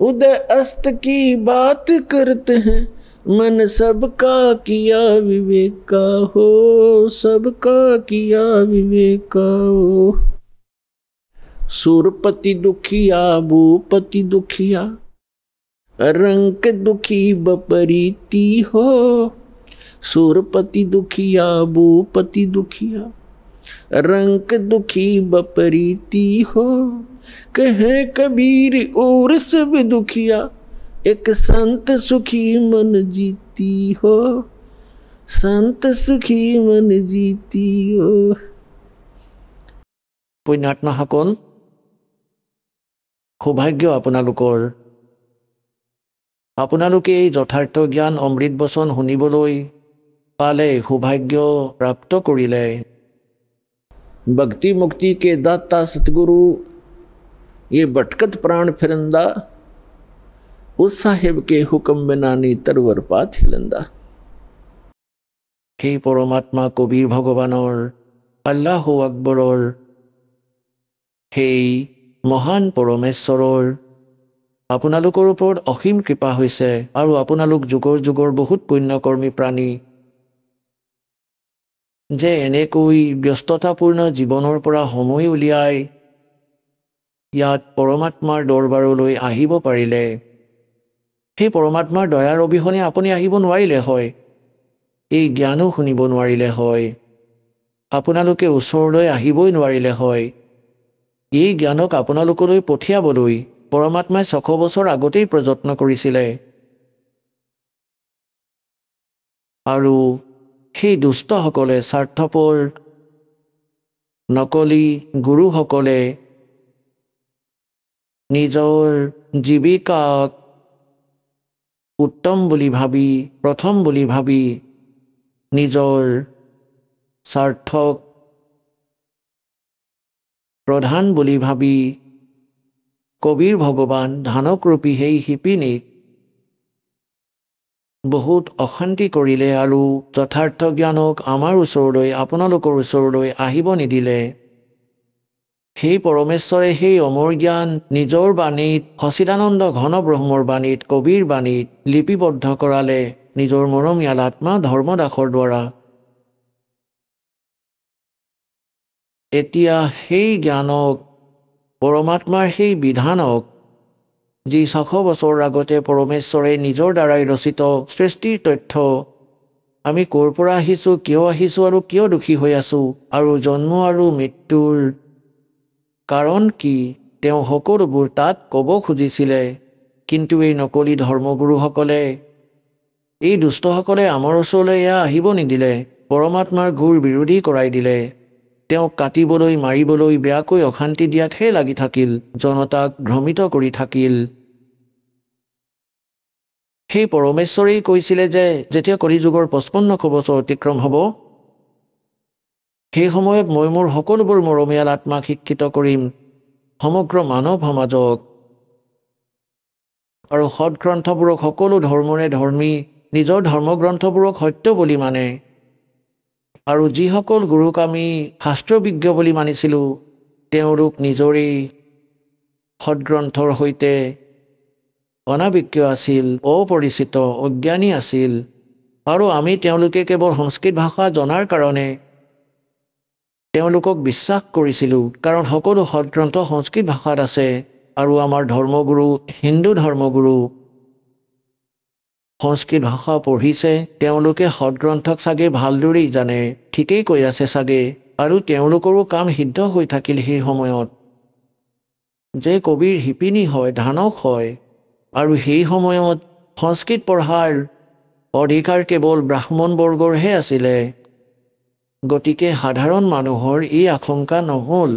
उदय अस्त की बात करते हैं, मन सबका किया विवेक का हो, सबका किया विवेक का हो। सुरपति दुखिया भूपति दुखिया, रंग दुखी बपरीती हो। सुरपति दुखिया भूपति दुखिया, रंग दुखी बपरीती हो। कहे कबीर और सब दुखिया एक संत सुखी मन जीती हो संत सुखी मन जीती हो पुण्यात्माসকল সৌভাগ্য আপোনালোকৰ আপোনালোকে এই যথাৰ্থ জ্ঞান অমৃত বচন শুনিবলৈ পালে সৌভাগ্য প্ৰাপ্ত কৰিলে भक्ति मुक्ति के दाता सतगुरु ये भटकत प्राण फिरंदा उस साहेब के हुक्म बिना नी तरवर पात हिलंदा हे परमात्मा कबीर भगवानर अल्लाह আকবৰৰ সেই মহান পৰমেশ্বৰৰ আপোনালোকৰ ওপৰত অসীম কৃপা হৈছে আৰু আপোনালোক যুগৰ যুগৰ বহুত পুণ্যকৰ্মী প্ৰাণী যে এনেকৈ ব্যস্ততাপূৰ্ণ জীৱনৰ পৰা সময় উলিয়াই ইয়াত পৰমাত্মাৰ দৰবাৰলৈ আহিব পাৰিলে সেই পৰমাত্মাৰ দয়াৰ অবিহনে আপুনি আহিব নোৱাৰিলে হয় এই জ্ঞানো শুনিব নোৱাৰিলে হয় আপোনালোকে ওচৰলৈ আহিবই নোৱাৰিলে হয় এই জ্ঞানক আপোনালোকলৈ পঠিয়াবলৈ পৰমাত্মাই 6 বছৰ আগতেই প্ৰযত্ন কৰিছিলে আৰু সেই দুষ্টসকলে স্বাৰ্থপৰ নকলি গুৰুসকলে নিজৰ জীৱিকাক উত্তম বুলি ভাবি প্ৰথম বুলি ভাবি নিজৰ স্বাৰ্থক প্ৰধান বুলি ভাবি কবিৰ ভগৱান ধানকৰূপী সেই শিপিনীক বহুত অশান্তি কৰিলে আৰু যথাৰ্থ জ্ঞানক আমাৰ ওচৰলৈ আপোনালোকৰ ওচৰলৈ আহিব নিদিলে সেই পৰমেশ্বৰে সেই অমৰ জ্ঞান নিজৰ বাণীত সচিদানন্দ ঘন ব্ৰহ্মৰ বাণীত কবিৰ বাণীত লিপিবদ্ধ কৰালে নিজৰ মৰমীয়াল আত্মা ধৰ্মদাসৰ দ্বাৰা এতিয়া সেই জ্ঞানক পৰমাত্মাৰ সেই বিধানক যি 6 বছৰ আগতে পৰমেশ্বৰে নিজৰ দ্বাৰাই ৰচিত সৃষ্টিৰ তথ্য আমি ক'ৰ পৰা আহিছোঁ কিয় আহিছোঁ আৰু কিয় দুখী হৈ আছোঁ আৰু জন্ম আৰু মৃত্যুৰ কাৰণ কি তেওঁ সকলোবোৰ তাত ক'ব খুজিছিলে কিন্তু এই নকলি ধৰ্মগুৰুসকলে এই দুষ্টসকলে আমাৰ ওচৰলৈ এয়া আহিব নিদিলে পৰমাত্মাৰ ঘূৰ বিৰোধী কৰাই দিলে তেওঁক কাটিবলৈ মাৰিবলৈ বেয়াকৈ অশান্তি দিয়াতহে লাগি থাকিল জনতাক ভ্ৰমিত কৰি থাকিল সেই পৰমেশ্বৰেই কৈছিলে যে যেতিয়া কলিযুগৰ 55 বছৰ অতিক্ৰম হ'ব সেই সময়ত মই মোৰ সকলোবোৰ মৰমীয়াল আত্মাক শিক্ষিত কৰিম সমগ্ৰ মানৱ সমাজক আৰু সৎগ্ৰন্থবোৰক সকলো ধৰ্মৰে ধৰ্মী নিজৰ ধৰ্মগ্ৰন্থবোৰক সত্য বুলি মানে আৰু যিসকল গুৰুক আমি শাস্ত্ৰবিজ্ঞ বুলি মানিছিলোঁ তেওঁলোক নিজৰেই সৎগ্ৰন্থৰ সৈতে অনাবিজ্ঞ আছিল অপৰিচিত অজ্ঞানী আছিল আৰু আমি তেওঁলোকে কেৱল সংস্কৃত ভাষা জনাৰ কাৰণে তেওঁলোকক বিশ্বাস কৰিছিলোঁ কাৰণ সকলো সৎগ্ৰন্থ সংস্কৃত ভাষাত আছে আৰু আমাৰ ধৰ্মগুৰু হিন্দু ধৰ্মগুৰু সংস্কৃত ভাষা পঢ়িছে তেওঁলোকে সৎগ্ৰন্থক চাগে ভালদৰেই জানে ঠিকেই কৈ আছে চাগে আৰু তেওঁলোকৰো কাম সিদ্ধ হৈ থাকিল সেই সময়ত যে কবিৰ শিপিনী হয় ধানক হয় আৰু সেই সময়ত সংস্কৃত পঢ়াৰ অধিকাৰ কেৱল ব্ৰাহ্মণ বৰ্গৰহে আছিলে গতিকে সাধাৰণ মানুহৰ এই আশংকা নহ'ল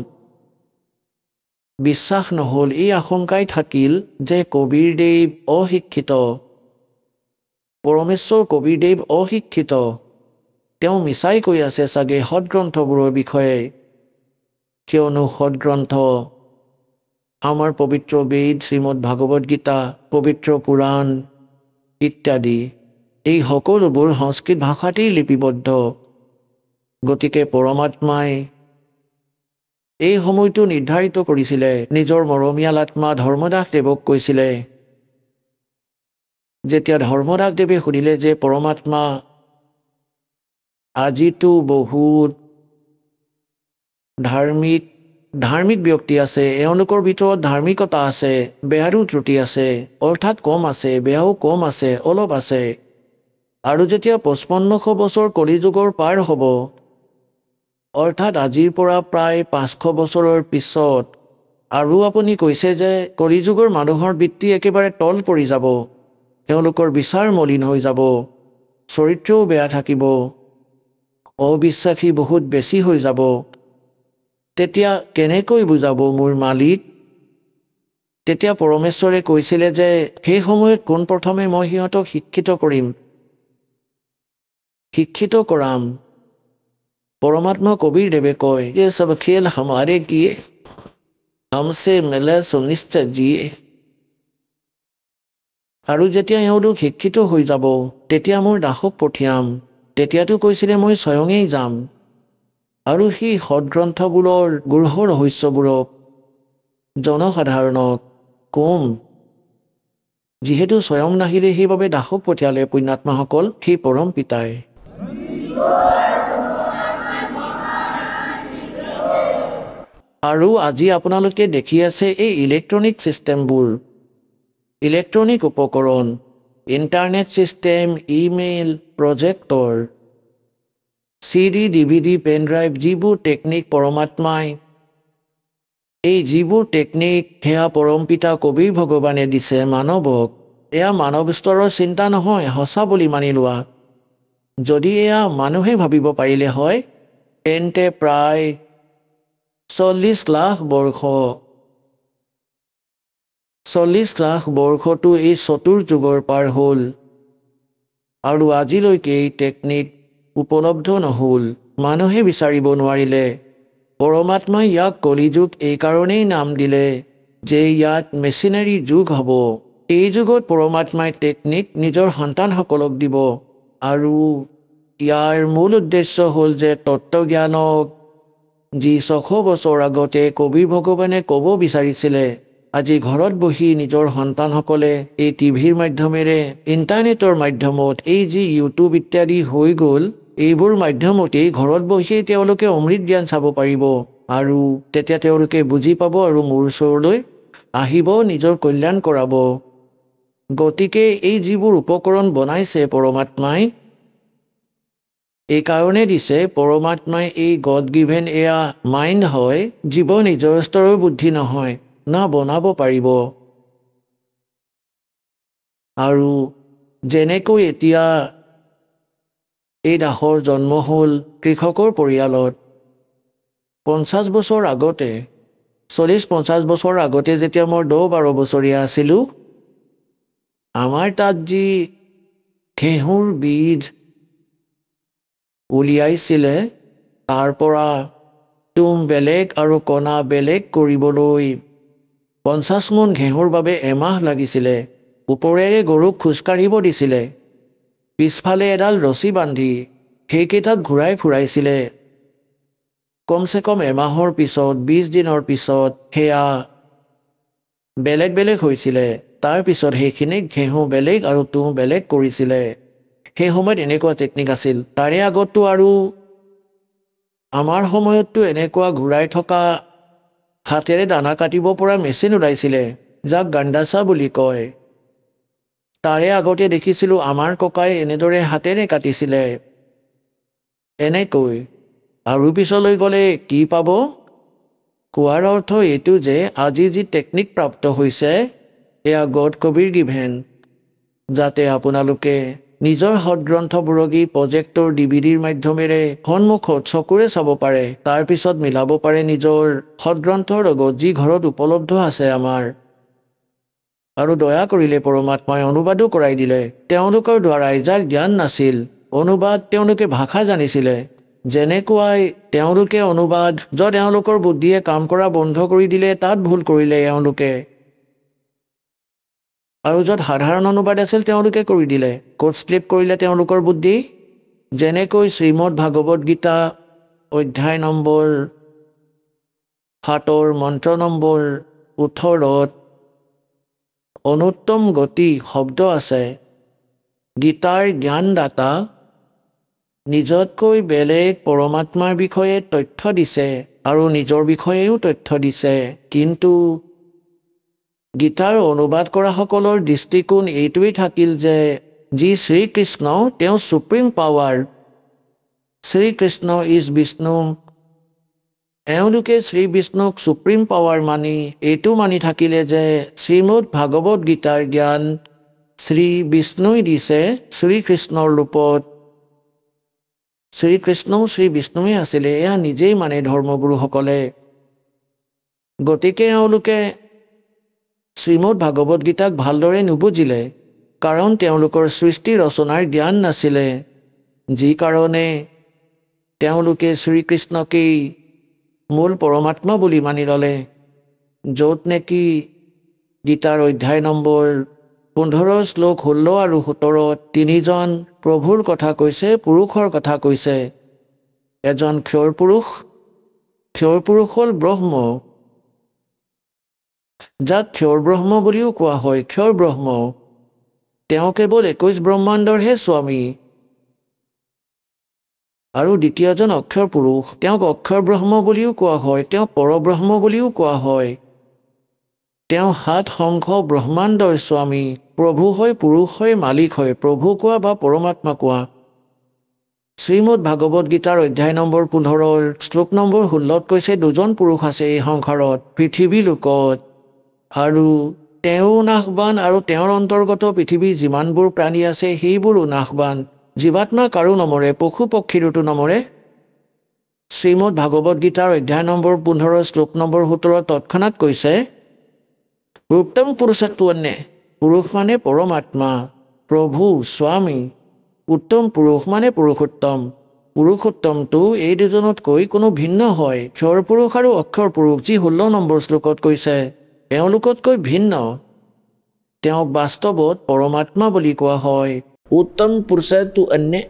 বিশ্বাস নহ'ল এই আশংকাই থাকিল যে কবিৰদেৱ অশিক্ষিত পৰমেশ্বৰ কবিৰদেৱ অশিক্ষিত তেওঁ মিছাই কৈ আছে চাগে সৎগ্ৰন্থবোৰৰ বিষয়ে কিয়নো সৎগ্ৰন্থ আমাৰ পবিত্ৰ বেদ শ্ৰীমদ ভাগৱত গীতা পবিত্ৰ পুৰাণ ইত্যাদি এই সকলোবোৰ সংস্কৃত ভাষাতেই লিপিবদ্ধ গতিকে পৰমাত্মাই এই সময়টো নিৰ্ধাৰিত কৰিছিলে নিজৰ মৰমীয়াল আত্মা ধৰ্মদাস দেৱক কৈছিলে যেতিয়া ধৰ্মদাস দেৱে সুধিলে যে পৰমাত্মা আজিতো বহুত ধাৰ্মিক ব্যক্তি আছে এওঁলোকৰ ভিতৰত ধাৰ্মিকতা আছে বেয়াৰো ত্ৰুটি আছে অৰ্থাৎ কম আছে বেয়াও কম আছে অলপ আছে আৰু যেতিয়া 5500 বছৰ কলিযুগৰ পাৰ হ'ব অৰ্থাৎ আজিৰ পৰা প্ৰায় 500 বছৰৰ পিছত আৰু আপুনি কৈছে যে কলিযুগৰ মানুহৰ বৃত্তি একেবাৰে তল পৰি যাব, তেওঁলোকৰ বিচাৰ মলিন হৈ যাব, চৰিত্ৰও বেয়া থাকিব, অবিশ্বাসী বহুত বেছি হৈ যাব। তেতিয়া কেনেকৈ বুজাব মোৰ মালিক? তেতিয়া পৰমেশ্বৰে কৈছিলে যে সেই সময়ত পোনপ্ৰথমে মই সিহঁতক শিক্ষিত কৰাম। পৰমাত্মা কবিৰ দেৱে কয়, ये सब खेल हमारे किए, हमसे मिले सुनिश्चय जिए। আৰু যেতিয়া এওঁলোক শিক্ষিত হৈ যাব তেতিয়া মোৰ দাসক পঠিয়াম। তেতিয়াতো কৈছিলে মই স্বয়ঙেই যাম আৰু সেই সদগ্ৰন্থবোৰৰ গূঢ় ৰহস্যবোৰক জনসাধাৰণক কম। যিহেতু স্বয়ং নাহিলে সেইবাবে দাসক পঠিয়ালে পুণ্যাত্মাসকল, সেই পৰম পিতাই। আৰু আজি আপোনালোকে দেখি আছে এই ইলেক্ট্ৰনিক ছিষ্টেমবোৰ, ইলেক্ট্ৰনিক উপকৰণ, ইণ্টাৰনেট ছিষ্টেম, ইমেইল, প্ৰজেক্টৰ, CD, DVD, পেনড্ৰাইভ, যিবোৰ টেকনিক পৰমাত্মাই, এই যিবোৰ টেকনিক সেয়া পৰমপিতা কবিৰ ভগৱানে দিছে মানৱক। এয়া মানৱ স্তৰৰ চিন্তা নহয়, সঁচা বুলি মানি লোৱা। যদি এয়া মানুহে ভাবিব পাৰিলে হয় তেন্তে প্ৰায় 40 লাখ বৰ্ষ, 40 লাখ বৰ্ষটো এই চতুৰ যুগৰ পাৰ হ'ল আৰু আজিলৈকে এই টেকনিক উপলব্ধ নহ'ল। মানুহে বিচাৰিব নোৱাৰিলে। পৰমাত্মাই ইয়াক কলিযুগ এইকাৰণেই নাম দিলে যে ইয়াত মেচিনাৰী যুগ হ'ব। এই যুগত পৰমাত্মাই টেকনিক নিজৰ সন্তানসকলক দিব আৰু ইয়াৰ মূল উদ্দেশ্য হ'ল যে তত্ত্বজ্ঞানক যি 600 বছৰ আগতে কবিৰ ভগৱানে ক'ব বিচাৰিছিলে, আজি ঘৰত বহি নিজৰ সন্তানসকলে এই টিভিৰ মাধ্যমেৰে, ইণ্টাৰনেটৰ মাধ্যমত, এই যি ইউটিউব ইত্যাদি হৈ গ'ল, এইবোৰ মাধ্যমতেই ঘৰত বহিয়েই তেওঁলোকে অমৃত জ্ঞান চাব পাৰিব আৰু তেতিয়া তেওঁলোকে বুজি পাব আৰু মোৰ ওচৰলৈ আহিব, নিজৰ কল্যাণ কৰাব। গতিকে এই যিবোৰ উপকৰণ বনাইছে পৰমাত্মাই, এইকাৰণে দিছে পৰমাত্মাই এই গড গিভেন এয়া মাইণ্ড হয়, জীৱ নিজৰ স্তৰৰ বুদ্ধি নহয়, না বনাব পাৰিব। আৰু যেনেকৈ এতিয়া এই দাসৰ জন্ম হ'ল কৃষকৰ পৰিয়ালত, 50 বছৰ আগতে, 40-50 বছৰ আগতে যেতিয়া মই 10-12 বছৰীয়া আছিলোঁ, আমাৰ তাত যি ঘেঁহুৰ বীজ উলিয়াইছিলে তাৰ পৰা তুম বেলেগ আৰু কণা বেলেগ কৰিবলৈ 50 মোন ঘেঁহুৰ বাবে এমাহ লাগিছিলে। ওপৰেৰে গৰুক খোজকাঢ়িব দিছিলে, পিছফালে এডাল ৰছী বান্ধি সেইকেইটাক ঘূৰাই ফুৰাইছিলে। কমচে কম এমাহৰ পিছত, 20 দিনৰ পিছত সেয়া বেলেগ বেলেগ হৈছিলে। তাৰপিছত সেইখিনি ঘেঁহু বেলেগ আৰু তুঁহ বেলেগ কৰিছিলে। সেই সময়ত এনেকুৱা টেকনিক আছিল। তাৰে আগততো আৰু আমাৰ সময়ততো এনেকুৱা ঘূৰাই থকা হাতেৰে দানা কাটিব পৰা মেচিন ওলাইছিলে, যাক গাণ্ডাচা বুলি কয়। তাৰে আগতে দেখিছিলোঁ আমাৰ ককাই এনেদৰে হাতেৰে কাটিছিলে, এনেকৈ। আৰু পিছলৈ গ'লে কি পাব? কোৱাৰ অৰ্থ এইটো যে আজি যি টেকনিক প্ৰাপ্ত হৈছে এয়া গড কবিৰ গিভেন, যাতে আপোনালোকে নিজৰ সদগ্ৰন্থবোৰগী প্ৰজেক্টৰ DVDৰ মাধ্যমেৰে সন্মুখত চকুৰে চাব পাৰে, তাৰপিছত মিলাব পাৰে নিজৰ সদগ্ৰন্থৰ লগত যি ঘৰত উপলব্ধ আছে আমাৰ। আৰু দয়া কৰিলে পৰমাত্মাই অনুবাদো কৰাই দিলে। তেওঁলোকৰ দ্বাৰাই যাৰ জ্ঞান নাছিল, অনুবাদ তেওঁলোকে ভাষা জানিছিলে, যেনেকুৱাই তেওঁলোকে অনুবাদ য'ত তেওঁলোকৰ বুদ্ধিয়ে কাম কৰা বন্ধ কৰি দিলে তাত ভুল কৰিলে এওঁলোকে, আৰু য'ত সাধাৰণ অনুবাদ আছিল তেওঁলোকে কৰি দিলে, ক'ড স্লিপ কৰিলে তেওঁলোকৰ বুদ্ধি। যেনেকৈ শ্ৰীমদ ভাগৱত গীতা অধ্যায় নম্বৰ 7 মন্ত্ৰ নম্বৰ 18 অনুত্তম গতি শব্দ আছে। গীতাৰ জ্ঞানদাতা নিজতকৈ বেলেগ পৰমাত্মাৰ বিষয়ে তথ্য দিছে আৰু নিজৰ বিষয়েও তথ্য দিছে, কিন্তু গীতাৰ অনুবাদ কৰাসকলৰ দৃষ্টিকোণ এইটোৱেই থাকিল যে যি শ্ৰীকৃষ্ণ তেওঁ supreme power, Srikrishna is Vishnu, এওঁলোকে শ্ৰী বিষ্ণুক সুপ্ৰিম পাৱাৰ মানি এইটো মানি থাকিলে যে শ্ৰীমদ ভাগৱত গীতাৰ জ্ঞান শ্ৰী বিষ্ণুই দিছে শ্ৰীকৃষ্ণৰ ৰূপত। শ্ৰীকৃষ্ণও শ্ৰী বিষ্ণুৱে আছিলে, এয়া নিজেই মানে ধৰ্মগুৰুসকলে। গতিকে এওঁলোকে শ্ৰীমদ ভাগৱত গীতাক ভালদৰে নুবুজিলে, কাৰণ তেওঁলোকৰ সৃষ্টি ৰচনাৰ জ্ঞান নাছিলে, যি কাৰণে তেওঁলোকে শ্ৰীকৃষ্ণকেই মূল পৰমাত্মা বুলি মানি ল'লে। য'ত নেকি গীতাৰ অধ্যায় নম্বৰ 15 শ্লোক 16 আৰু 17 তিনিজন প্ৰভুৰ কথা কৈছে, পুৰুষৰ কথা কৈছে। এজন ক্ষৰ পুৰুষ হ'ল ব্ৰহ্ম, যাক ক্ষৰ ব্ৰহ্ম বুলিও কোৱা হয়। ক্ষৰ ব্ৰহ্ম তেওঁ কেৱল 21 ব্ৰহ্মাণ্ডৰহে স্বামী। আৰু দ্বিতীয়জন অক্ষৰ পুৰুষ, তেওঁক অক্ষৰ ব্ৰহ্ম বুলিও কোৱা হয়, তেওঁক পৰব্ৰহ্ম বুলিও কোৱা হয়। তেওঁ 7 সংখ্য ব্ৰহ্মাণ্ডৰ স্বামী, প্ৰভু হয়, পুৰুষ হয়, মালিক হয়। প্ৰভু কোৱা বা পৰমাত্মা কোৱা। শ্ৰীমদ ভাগৱত গীতাৰ অধ্যায় নম্বৰ 15 শ্লোক নম্বৰ 16 কৈছে, দুজন পুৰুষ আছে এই সংসাৰত, পৃথিৱী লোকত, আৰু তেওঁ নাশবান, আৰু তেওঁৰ অন্তৰ্গত পৃথিৱীৰ যিমানবোৰ প্ৰাণী আছে সেইবোৰো নাশবান। জীৱাত্মা কাৰো নমৰে, পশু পক্ষীৰোতো নমৰে। শ্ৰীমদ ভাগৱত গীতাৰ অধ্যায় নম্বৰ 15 শ্লোক নম্বৰ 17 তৎক্ষণাৎ কৈছে, উত্তম পুৰুষত্বনে, পুৰুষ মানে পৰমাত্মা, প্ৰভু, স্বামী। উত্তম পুৰুষ মানে পুৰুষোত্তম। পুৰুষোত্তমটো এই দুজনতকৈ কোনো ভিন্ন হয়। ক্ষৰ পুৰুষ আৰু অক্ষৰ পুৰুষ, যি 16 নম্বৰ শ্লোকত কৈছে, এওঁলোকতকৈ ভিন্ন। তেওঁক বাস্তৱত পৰমাত্মা বুলি কোৱা হয়। उत्तम पुरुष तु अन्य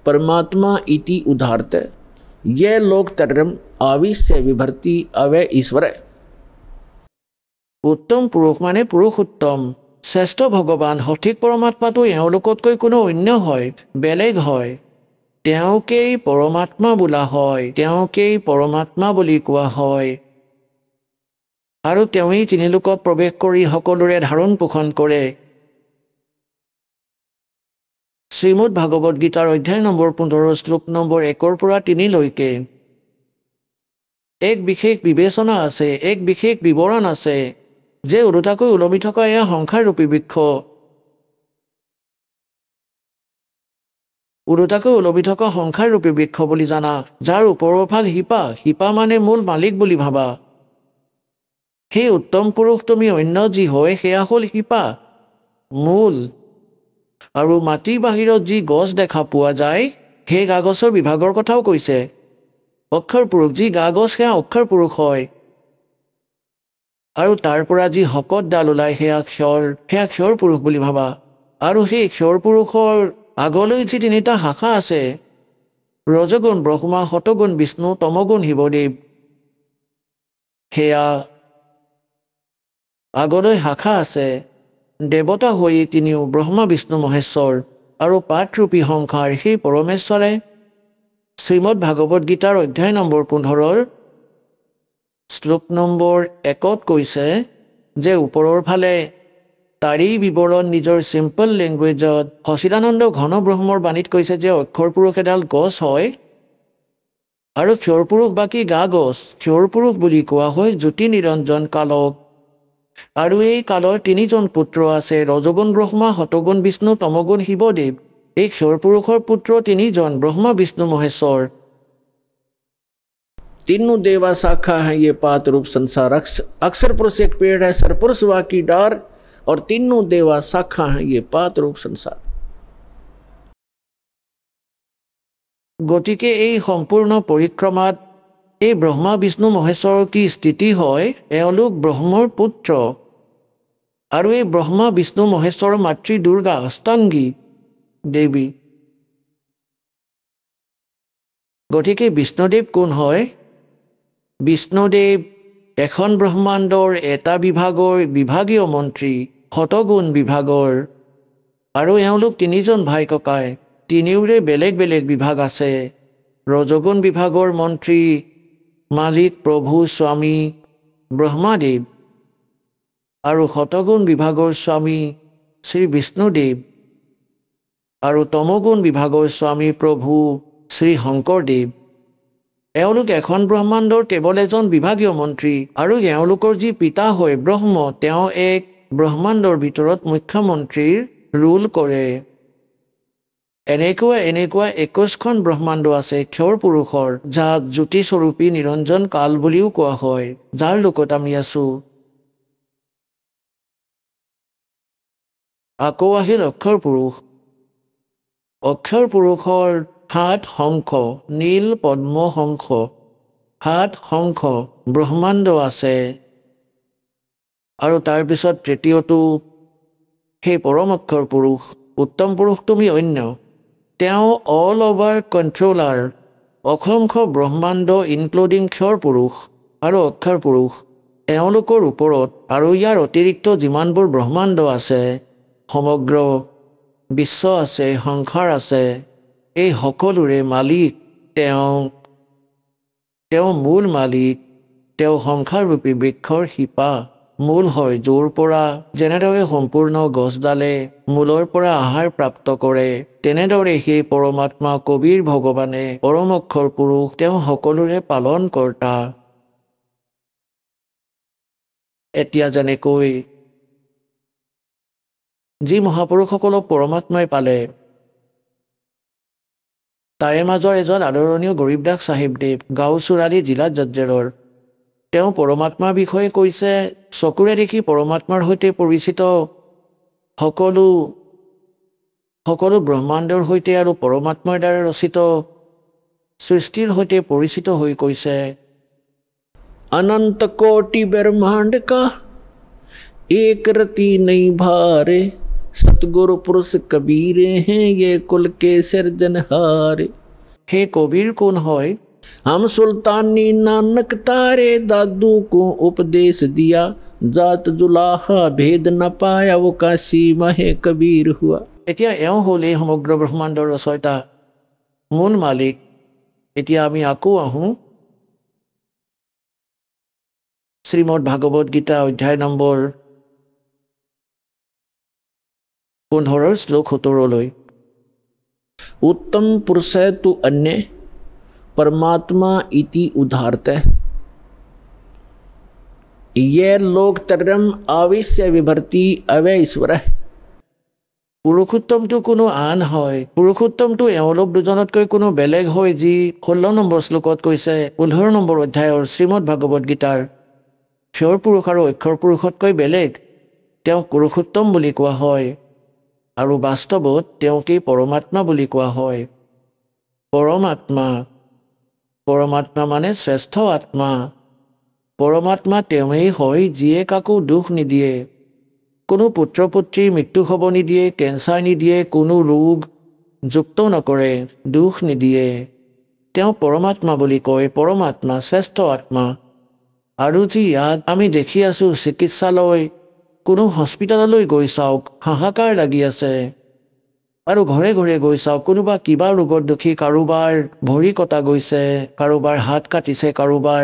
परमात्मा इति उदाहरते ये लोक तरम आविश्य विभर्ति अवे ईश्वर। উত্তম পুৰুষ মানে পুৰুষোত্তম, শ্ৰেষ্ঠ ভগৱান, সঠিক পৰমাত্মাটো এওঁলোকতকৈ কোনো অন্য হয়, বেলেগ হয়। তেওঁকেই পৰমাত্মা বোলা হয়, তেওঁকেই পৰমাত্মা বুলি কোৱা হয়। আৰু তেওঁৱেই তিনি লোকত প্ৰৱেশ কৰি সকলোৰে ধাৰণ পোষণ কৰে। শ্ৰীমদ ভাগৱত গীতাৰ অধ্যায় নম্বৰ 15 শ্লোক নম্বৰ 1 পৰা 3 লৈকে এক বিশেষ বিবেচনা আছে, এক বিশেষ বিৱৰণ আছে যে ওলোটাকৈ ওলমি থকা এয়া সংসাৰৰূপী বৃক্ষ। ওলোটাকৈ ওলমি থকা সংসাৰৰূপী বৃক্ষ বুলি জানা, যাৰ ওপৰৰ ফাল শিপা, শিপা মানে মূল মালিক বুলি ভাবা। সেই উত্তম পুৰুষ তুমি অন্য যি হয় সেয়া হ'ল শিপা, মূল। আৰু মাটিৰ বাহিৰত যি গছ দেখা পোৱা যায় সেই গা গছৰ বিভাগৰ কথাও কৈছে। অক্ষৰ পুৰুষ, যি গা গছ সেয়া অক্ষৰ পুৰুষ হয়। আৰু তাৰ পৰা যি শকত ডাল ওলায় সেয়া ক্ষৰ পুৰুষ বুলি ভাবা। আৰু সেই ক্ষৰ পুৰুষৰ আগলৈ যি 3টা শাখা আছে, ৰজগুণ ব্ৰহ্মা, সতগুণ বিষ্ণু, তমগুণ শিৱদেৱ, সেয়া আগলৈ শাখা আছে। দেৱতা হৈ তিনিও ব্ৰহ্মা, বিষ্ণু, মহেশ্বৰ, আৰু পাঠৰূপী সংসাৰ সেই পৰমেশ্বৰে শ্ৰীমদ ভাগৱত গীতাৰ অধ্যায় নম্বৰ 15 শ্লোক নম্বৰ 1 কৈছে যে ওপৰৰ ফালে তাৰি বিৱৰণ নিজৰ চিম্পল লেংগুৱেজত সচিদানন্দ ঘন ব্ৰহ্মৰ বাণীত কৈছে যে অক্ষৰ পুৰুষ এডাল গছ হয়, আৰু ক্ষৰ পুৰুষ বাকী গা গছ। ক্ষৰ পুৰুষ বুলি কোৱা হয় জ্যোতি নিৰঞ্জন কালক। আৰু এই কালৰ 3জন পুত্ৰ আছে, ৰজগুণ ব্ৰহ্মা, সতগুণ বিষ্ণু, তমগুণ শিৱদেৱ। এই ক্ষৰ পুৰুষৰ পুত্ৰ 3জন, ব্ৰহ্মা, বিষ্ণু, মহেশ্বৰ। तीनों देवा शाखा है ये पात रूप संसार। अक्षर पुरुष एक पेड़ है, सरपुरुष वा की डार, और तीनों देवा शाखा है ये पात रूप संसार। গতিকে এই সম্পূৰ্ণ পৰিক্ৰমাত এই ব্ৰহ্মা, বিষ্ণু, মহেশ্বৰৰ কি স্থিতি হয়, এওঁলোক ব্ৰহ্মৰ পুত্ৰ। আৰু এই ব্ৰহ্মা, বিষ্ণু, মহেশ্বৰৰ মাতৃ দুৰ্গা অষ্টাংগী দেৱী। গতিকে বিষ্ণুদেৱ কোন হয়? বিষ্ণুদেৱ এখন ব্ৰহ্মাণ্ডৰ এটা বিভাগৰ বিভাগীয় মন্ত্ৰী, শতগুণ বিভাগৰ। আৰু এওঁলোক 3জন ভাই ককাই, তিনিওৰে বেলেগ বেলেগ বিভাগ আছে। ৰজগুণ বিভাগৰ মন্ত্ৰী, মালিক, প্ৰভু, স্বামী ব্ৰহ্মাদেৱ, আৰু শতগুণ বিভাগৰ স্বামী শ্ৰী বিষ্ণুদেৱ, আৰু তমগুণ বিভাগৰ স্বামী প্ৰভু শ্ৰী শংকৰদেৱ। এওঁলোক এখন ব্ৰহ্মাণ্ডৰ কেৱল এজন বিভাগীয় মন্ত্ৰী আৰু এওঁলোকৰ যি পিতা হয় ব্ৰহ্ম তেওঁ এক ব্ৰহ্মাণ্ডৰ ভিতৰত মুখ্যমন্ত্ৰীৰ ৰোল কৰে। এনেকুৱা 21খন ব্ৰহ্মাণ্ড আছে ক্ষৰ পুৰুষৰ, যাক জ্যোতিস্বৰূপী নিৰঞ্জন কাল বুলিও কোৱা হয়, যাৰ লোকত আমি আছো। আকৌ আহিল অক্ষৰ পুৰুষ। অক্ষৰ পুৰুষৰ 7 শংখ, নীল পদ্ম শংখ, 7 শংখ ব্ৰহ্মাণ্ড আছে। আৰু তাৰপিছত তৃতীয়টো সেই পৰম অক্ষৰ পুৰুষ, উত্তম পুৰুষ তুমি অন্য। তেওঁ অল অভাৰ কণ্ট্ৰলাৰ, অসংখ্য ব্ৰহ্মাণ্ড ইনক্লুডিং ক্ষৰ পুৰুষ আৰু অক্ষৰ পুৰুষ, এওঁলোকৰ ওপৰত আৰু ইয়াৰ অতিৰিক্ত যিমানবোৰ ব্ৰহ্মাণ্ড আছে, সমগ্ৰ বিশ্ব আছে, সংসাৰ আছে, এই সকলোৰে মালিক তেওঁ মূল মালিক। তেওঁ সংসাৰৰূপী বৃক্ষৰ শিপা, মূল হয়, য'ৰ পৰা যেনেদৰে সম্পূৰ্ণ গছডালে মূলৰ পৰা আহাৰ প্ৰাপ্ত কৰে, তেনেদৰে সেই পৰমাত্মা কবিৰ ভগৱানে পৰম অক্ষৰ পুৰুষ তেওঁ সকলোৰে পালন কৰ্তা। এতিয়া যেনেকৈ যি মহাপুৰুষসকলক পৰমাত্মাই পালে, তাৰে মাজৰ এজন আদৰণীয় গৰীবদাস চাহিবদেৱ, গাঁও চোৰালি, জিলা জজ্জেৰৰ। তেওঁ পৰমাত্মাৰ বিষয়ে কৈছে, চকুৰে দেখি পৰমাত্মাৰ সৈতে পৰিচিত সকলো ব্ৰহ্মাণ্ডৰ সৈতে আৰু পৰমাত্মাৰ দ্বাৰা ৰচিত সৃষ্টিৰ সৈতে পৰিচিত হৈ কৈছে, অনন্ত কোটি ব্ৰহ্মাণ্ড কা এক ৰতি নেই ভাৰে, সতগুৰু পুৰুষ কবীৰে হে ये कुल के सिरजनहारे। हे कबीर कौन হয়? हम सुल्तानी नानक तारे दादू को उपदेश दिया, जात जुलाहा भेद न पाया वो काशी महे कबीर हुआ। এতিয়া এওঁ হ'ল এই সমগ্ৰ ব্ৰহ্মাণ্ডৰ ৰচয়িতা, মূল মালিক। এতিয়া আমি আকৌ আহোঁ শ্ৰীমদ ভাগৱত গীতা অধ্যায় নম্বৰ 15 শ্লোক 17। उत्तम पुरुष तु अन्य परमात्मा इति उदाहरते, ये लोक तरम आवेश्य विभर्ति अवय ईश्वर। পুৰুষোত্তমটো কোনো আন হয়, পুৰুষোত্তমটো এওঁলোক দুজনতকৈ কোনো বেলেগ হয়, যি 16 নম্বৰ শ্লোকত কৈছে 15 নম্বৰ অধ্যায়ৰ শ্ৰীমদ ভাগৱত গীতাৰ। ক্ষৰ পুৰুষ আৰু অক্ষৰ পুৰুষতকৈ বেলেগ, তেওঁক পুৰুষোত্তম বুলি কোৱা হয় আৰু বাস্তৱত তেওঁকেই পৰমাত্মা বুলি কোৱা হয়। পৰমাত্মা মানে শ্ৰেষ্ঠ আত্মা। পৰমাত্মা তেওঁৱেই হয় যিয়ে কাকো দুখ নিদিয়ে, কোনো পুত্ৰ পুত্ৰীৰ মৃত্যু হ'ব নিদিয়ে, কেঞ্চাৰ নিদিয়ে, কোনো ৰোগ যুক্ত নকৰে, দুখ নিদিয়ে। তেওঁ পৰমাত্মা বুলি কয়, পৰমাত্মা শ্ৰেষ্ঠ আত্মা। আৰু যি ইয়াত আমি দেখি আছোঁ চিকিৎসালয়, কোনো হস্পিটেললৈ গৈ চাওক, হাহাকাৰ লাগি আছে। আৰু ঘৰে ঘৰে গৈ চাওক, কোনোবা কিবা ৰোগত দুখী, কাৰোবাৰ ভৰি কটা গৈছে, কাৰোবাৰ হাত কাটিছে, কাৰোবাৰ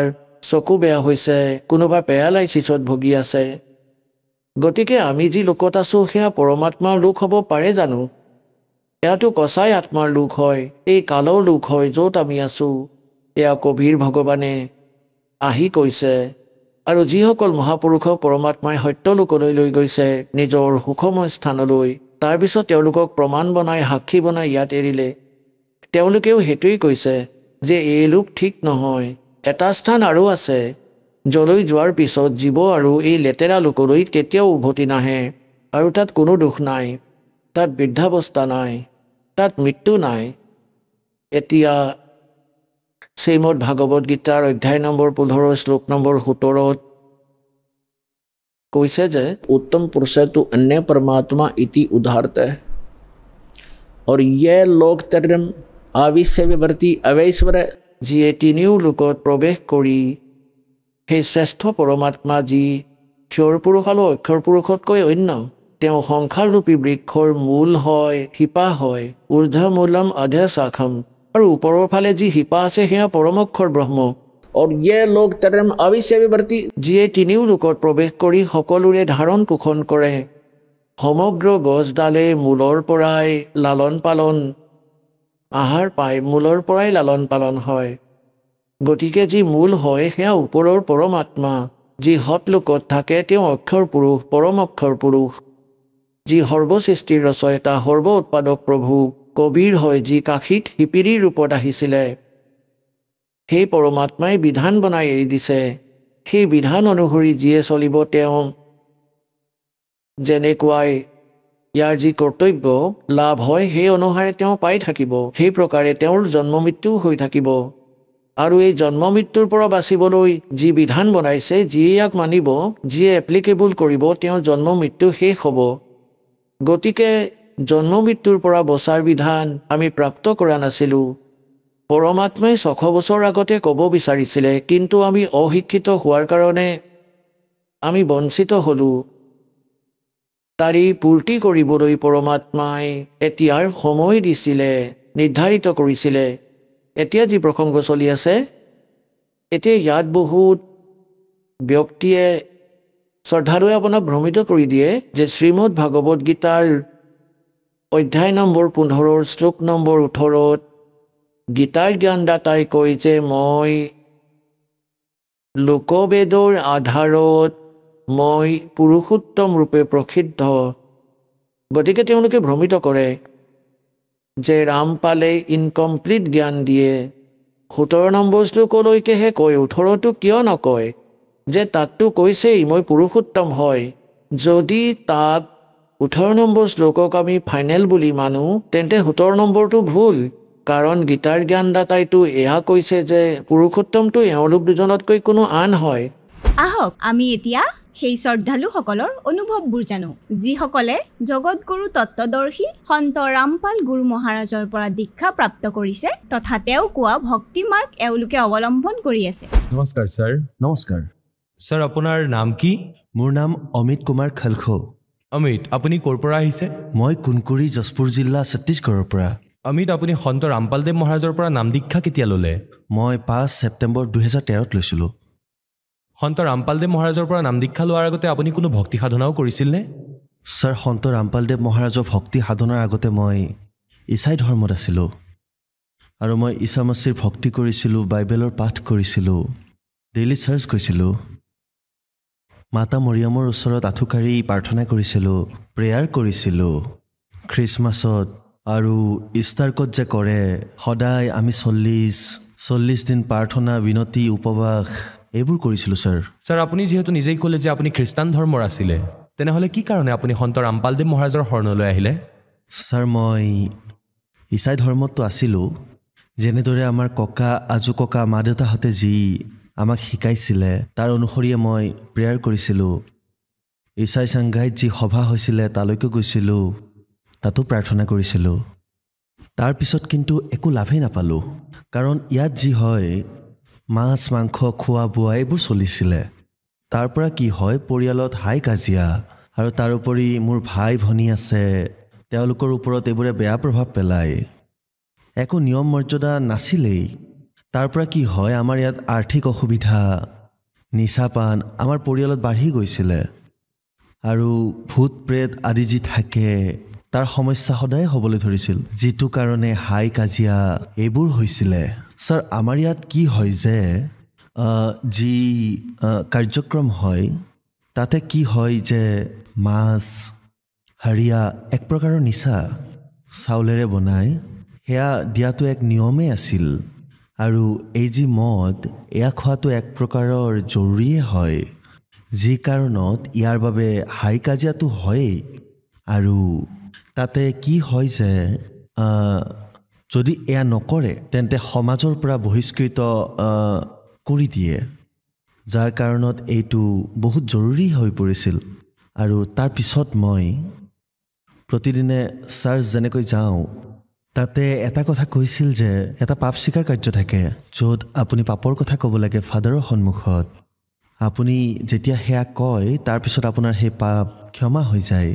চকু বেয়া হৈছে, কোনোবা পেৰালাইচিছত ভুগি আছে। গতিকে আমি যি লোকত আছোঁ সেয়া পৰমাত্মাৰ লোক হ'ব পাৰে জানো? এয়াতো কচাই আত্মাৰ লোক হয়, এই কালৰ লোক হয় য'ত আমি আছোঁ। এয়া কবিৰ ভগৱানে আহি কৈছে। আৰু যিসকল মহাপুৰুষক পৰমাত্মাই সত্যলোকলৈ লৈ গৈছে, নিজৰ সুখময় স্থানলৈ, তাৰপিছত তেওঁলোকক প্ৰমাণ বনাই, সাক্ষী বনাই ইয়াত এৰিলে, তেওঁলোকেও সেইটোৱেই কৈছে যে এই লোক ঠিক নহয়, এটা স্থান আৰু আছে, যলৈ যোৱাৰ পিছত জীৱ আৰু এই লেতেৰা লোকলৈ কেতিয়াও উভতি নাহে। আৰু তাত কোনো দুখ নাই, তাত বৃদ্ধাৱস্থা নাই, তাত মৃত্যু নাই। এতিয়া শ্ৰীমদ ভাগৱত গীতাৰ অধ্যায় নম্বৰ 15 শ্লোক নম্বৰ 17 কৈছে যে उत्तम पुरुष तु अन्य परमात्मा इति उदाहरते, और ये लोक तरम आविश्य विभर्ति अवैश्वर। যিয়ে তিনিও লোকত প্ৰৱেশ কৰি সেই শ্ৰেষ্ঠ পৰমাত্মা, যি ক্ষৰ পুৰুষ আৰু অক্ষৰ পুৰুষতকৈ অন্য, তেওঁ সংসাৰৰূপী বৃক্ষৰ মূল হয়, শিপা হয়, ঊৰ্ধ্ব মূলম অধে শাখম। আৰু ওপৰৰ ফালে যি শিপা আছে সেয়া পৰম অক্ষৰ ব্ৰহ্ম। और ये लोक तरम अविश्य विभर्ति, যিয়ে তিনিও লোকত প্ৰৱেশ কৰি সকলোৰে ধাৰণ পোষণ কৰে। সমগ্ৰ গছডালে মূলৰ পৰাই লালন পালন আহাৰ পায়, মূলৰ পৰাই লালন পালন হয়। গতিকে যি মূল হয় সেয়া ওপৰৰ পৰমাত্মা। যি হত লোকত থাকে তেওঁ অক্ষৰ পুৰুষ, পৰম অক্ষৰ পুৰুষ। যি সৰ্বসৃষ্টিৰ ৰচয়িতা, সৰ্ব উৎপাদক প্ৰভু, কবিৰ হয় যি কাশীত শিপিৰীৰ ৰূপত আহিছিলে। সেই পৰমাত্মাই বিধান বনাই এৰি দিছে। সেই বিধান অনুসৰি যিয়ে চলিব তেওঁ যেনেকুৱাই ইয়াৰ যি কৰ্তব্য লাভ হয় সেই অনুসাৰে তেওঁ পাই থাকিব। সেই প্ৰকাৰে তেওঁৰ জন্ম মৃত্যুও হৈ থাকিব। আৰু এই জন্ম মৃত্যুৰ পৰা বাচিবলৈ যি বিধান বনাইছে, যিয়ে ইয়াক মানিব, যিয়ে এপ্লিকেবল কৰিব, তেওঁৰ জন্ম মৃত্যু শেষ হ'ব। গতিকে জন্ম মৃত্যুৰ পৰা বচাৰ বিধান আমি প্ৰাপ্ত কৰা নাছিলোঁ। পৰমাত্মাই 600 বছৰ আগতে ক'ব বিচাৰিছিলে, কিন্তু আমি অশিক্ষিত হোৱাৰ কাৰণে আমি বঞ্চিত হ'লোঁ। তাৰি পূৰ্তি কৰিবলৈ পৰমাত্মাই এতিয়াৰ সময় দিছিলে, নিৰ্ধাৰিত কৰিছিলে। এতিয়া যি প্ৰসংগ চলি আছে, এতিয়া ইয়াত বহুত ব্যক্তিয়ে শ্ৰদ্ধালৈ আপোনাক ভ্ৰমিত কৰি দিয়ে যে শ্ৰীমদ ভাগৱত গীতাৰ অধ্যায় নম্বৰ 15 শ্লোক নম্বৰ 18 গীতাৰ জ্ঞানদাতাই কয় যে মই লোকবেদৰ আধাৰত মই পুৰুষোত্তম ৰূপে প্ৰসিদ্ধ। গতিকে তেওঁলোকে ভ্ৰমিত কৰে যে ৰামপালে ইনকমপ্লিট জ্ঞান দিয়ে। 17 নম্বৰ শ্লোকলৈকেহে কয়, 18টো কিয় নকয়? যে তাততো কৈছেই মই পুৰুষোত্তম হয়। যদি তাক 18 নম্বৰ শ্লোকক আমি ফাইনেল বুলি মানো, তেন্তে 17 নম্বৰটো ভুল। কাৰণ গীতাৰ জ্ঞানদাতাইতো এয়া কৈছে যে পুৰুষোত্তমটো এওঁলোক দুজনতকৈ কোনো আন হয়। আহক আমি এতিয়া সেই শ্ৰদ্ধালুসকলৰ অনুভৱবোৰ জানো, যিসকলে জগতগুৰু তত্ত্বদৰ্শী সন্ত ৰামপাল গুৰু মহাৰাজৰ পৰা দীক্ষা প্ৰাপ্ত কৰিছে তথা তেওঁ কোৱা ভক্তি মাৰ্গ এওঁলোকে অৱলম্বন কৰি আছে। নমস্কাৰ ছাৰ। নমস্কাৰ ছাৰ, আপোনাৰ নাম কি? মোৰ নাম অমিত কুমাৰ খালখো। অমিত, আপুনি ক'ৰ পৰা আহিছে? মই কুনকুৰি জজপুৰ জিলা ছত্তীশগড়ৰ পৰা। অমিত, আপুনি সন্ত ৰামপালদেৱ মহাৰাজৰ পৰা নাম দীক্ষা কেতিয়া ল'লে? মই 5 ছেপ্টেম্বৰ 2013ত লৈছিলোঁ। সন্ত ৰামপালদেৱ মহাৰাজৰ পৰা নাম দীক্ষা লোৱাৰ আগতে আপুনি কোনো ভক্তি সাধনাও কৰিছিলনে? ছাৰ, সন্ত ৰামপালদেৱ মহাৰাজৰ ভক্তি সাধনাৰ আগতে মই ইছাই ধৰ্মত আছিলোঁ। আৰু মই ঈশা মছিৰ ভক্তি কৰিছিলোঁ, বাইবেলৰ পাঠ কৰিছিলোঁ, ডেইলি চাৰ্চ গৈছিলোঁ, মাতা মৰিয়মৰ ওচৰত আঁঠুকাৰি প্ৰাৰ্থনা কৰিছিলোঁ, প্ৰেয়াৰ কৰিছিলোঁ। খ্ৰীষ্টমাছত আৰু ইষ্টাৰ্কত যে কৰে সদায় আমি 40 দিন প্ৰাৰ্থনা, বিনতি, উপবাস এইবোৰ কৰিছিলোঁ ছাৰ। ছাৰ, আপুনি যিহেতু নিজেই ক'লে যে আপুনি খ্ৰীষ্টান ধৰ্মৰ আছিলে, তেনেহ'লে কি কাৰণে আপুনি সন্ত ৰামপালদেৱ মহাৰাজৰ শৰণলৈ আহিলে? ছাৰ, মই ইছাই ধৰ্মততো আছিলোঁ। যেনেদৰে আমাৰ ককা, আজু ককা, মা দেউতাহঁতে যি আমাক শিকাইছিলে তাৰ অনুসৰিয়ে মই প্ৰেয়াৰ কৰিছিলোঁ। ইছাই চাংঘাইত যি সভা হৈছিলে তালৈকে গৈছিলোঁ, তাতো প্ৰাৰ্থনা কৰিছিলোঁ। তাৰপিছত কিন্তু একো লাভেই নাপালোঁ। কাৰণ ইয়াত যি হয় মাছ মাংস খোৱা বোৱা এইবোৰ চলিছিলে। তাৰ পৰা কি হয়, পৰিয়ালত হাই কাজিয়া, আৰু তাৰোপৰি মোৰ ভাই ভনী আছে, তেওঁলোকৰ ওপৰত এইবোৰে বেয়া প্ৰভাৱ পেলায়। একো নিয়ম মৰ্যাদা নাছিলেই। তাৰ পৰা কি হয়, আমাৰ ইয়াত আৰ্থিক অসুবিধা, নিচাপান আমাৰ পৰিয়ালত বাঢ়ি গৈছিলে। আৰু ভূত প্ৰেত আদি যি থাকে তাৰ সমস্যা সদায় হ'বলৈ ধৰিছিল, যিটো কাৰণে হাই কাজিয়া এইবোৰ হৈছিলে। ছাৰ, আমাৰ ইয়াত কি হয় যে যি কাৰ্যক্ৰম হয় তাতে কি হয় যে মাছ, হাৰিয়া এক প্ৰকাৰৰ নিচা চাউলেৰে বনায়, সেয়া দিয়াটো এক নিয়মেই আছিল। আৰু এই যি মদ, এয়া খোৱাটো এক প্ৰকাৰৰ জৰুৰীয়ে হয়, যি কাৰণত ইয়াৰ বাবে হাই কাজিয়াটো হয়েই। আৰু তাতে কি হয় যে যদি এয়া নকৰে তেন্তে সমাজৰ পৰা বহিষ্কৃত কৰি দিয়ে, যাৰ কাৰণত এইটো বহুত জৰুৰী হৈ পৰিছিল। আৰু তাৰপিছত মই প্ৰতিদিনে চাৰ্চ যেনেকৈ যাওঁ, তাতে এটা কথা কৈছিল যে এটা পাপ স্বীকাৰ কাৰ্য থাকে, য'ত আপুনি পাপৰ কথা ক'ব লাগে ফাদাৰৰ সন্মুখত। আপুনি যেতিয়া সেয়া কয় তাৰপিছত আপোনাৰ সেই পাপ ক্ষমা হৈ যায়,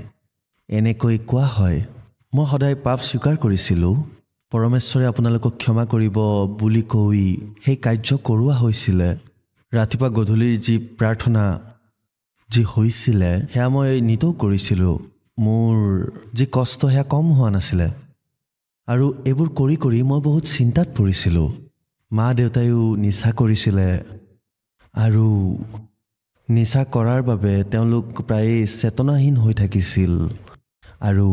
এনেকৈ কোৱা হয়। মই সদায় পাপ স্বীকাৰ কৰিছিলোঁ। পৰমেশ্বৰে আপোনালোকক ক্ষমা কৰিব বুলি কৈ সেই কাৰ্য কৰোৱা হৈছিলে। ৰাতিপুৱা গধূলিৰ যি প্ৰাৰ্থনা যি হৈছিলে সেয়া মই নিতৌ কৰিছিলোঁ। মোৰ যি কষ্ট সেয়া কম হোৱা নাছিলে। আৰু এইবোৰ কৰি কৰি মই বহুত চিন্তাত পৰিছিলোঁ। মা দেউতায়ো নিচা কৰিছিলে আৰু নিচা কৰাৰ বাবে তেওঁলোক প্ৰায়ে চেতনাহীন হৈ থাকিছিল আৰু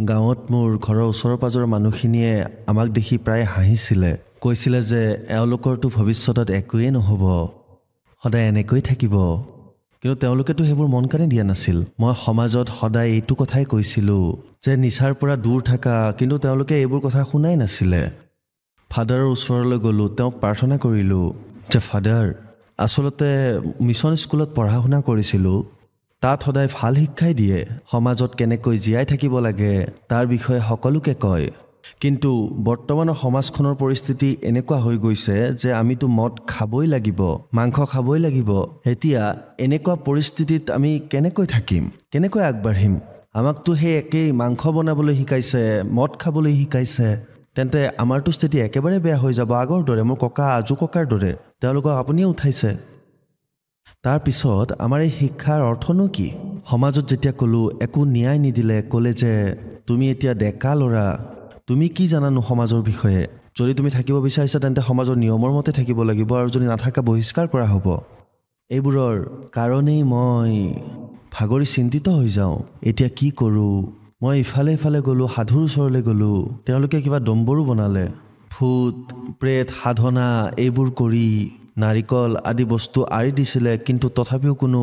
গাঁৱত মোৰ ঘৰৰ ওচৰৰ পাজৰৰ মানুহখিনিয়ে আমাক দেখি প্ৰায় হাঁহিছিলে কৈছিলে যে এওঁলোকৰতো ভৱিষ্যতত একোৱেই নহ'ব সদায় এনেকৈ থাকিব কিন্তু তেওঁলোকেতো সেইবোৰ মন কাণে দিয়া নাছিল মই সমাজত সদায় এইটো কথাই কৈছিলোঁ যে নিচাৰ পৰা দূৰ থকা কিন্তু তেওঁলোকে এইবোৰ কথা শুনাই নাছিলে ফাদাৰৰ ওচৰলৈ গ'লোঁ তেওঁক প্ৰাৰ্থনা কৰিলোঁ যে ফাদাৰ আচলতে মিছন স্কুলত পঢ়া শুনা কৰিছিলোঁ তাত সদায় ভাল শিক্ষাই দিয়ে সমাজত কেনেকৈ জীয়াই থাকিব লাগে তাৰ বিষয়ে সকলোকে কয় কিন্তু বৰ্তমানৰ সমাজখনৰ পৰিস্থিতি এনেকুৱা হৈ গৈছে যে আমিতো মদ খাবই লাগিব মাংস খাবই লাগিব এতিয়া এনেকুৱা পৰিস্থিতিত আমি কেনেকৈ থাকিম কেনেকৈ আগবাঢ়িম আমাকতো সেই একেই মাংস বনাবলৈ শিকাইছে মদ খাবলৈ শিকাইছে তেন্তে আমাৰতো স্থিতি একেবাৰে বেয়া হৈ যাব আগৰ দৰে মোৰ ককা আজু ককাৰ দৰে তেওঁলোকক আপুনিয়ে উঠাইছে তাৰপিছত আমাৰ এই শিক্ষাৰ অৰ্থনো কি সমাজত যেতিয়া ক'লোঁ একো ন্যায় নিদিলে ক'লে যে তুমি এতিয়া ডেকা ল'ৰা তুমি কি জানানো সমাজৰ বিষয়ে যদি তুমি থাকিব বিচাৰিছা তেন্তে সমাজৰ নিয়মৰ মতে থাকিব লাগিব আৰু যদি নাথাকা বহিষ্কাৰ কৰা হ'ব এইবোৰৰ কাৰণেই মই ভাগৰি চিন্তিত হৈ যাওঁ এতিয়া কি কৰোঁ মই ইফালে ইফালে গ'লোঁ সাধুৰ ওচৰলৈ গ'লোঁ তেওঁলোকে কিবা ডম্বৰু বনালে ভূত প্ৰেত সাধনা এইবোৰ কৰি নাৰিকল আদি বস্তু আঁৰি দিছিলে কিন্তু তথাপিও কোনো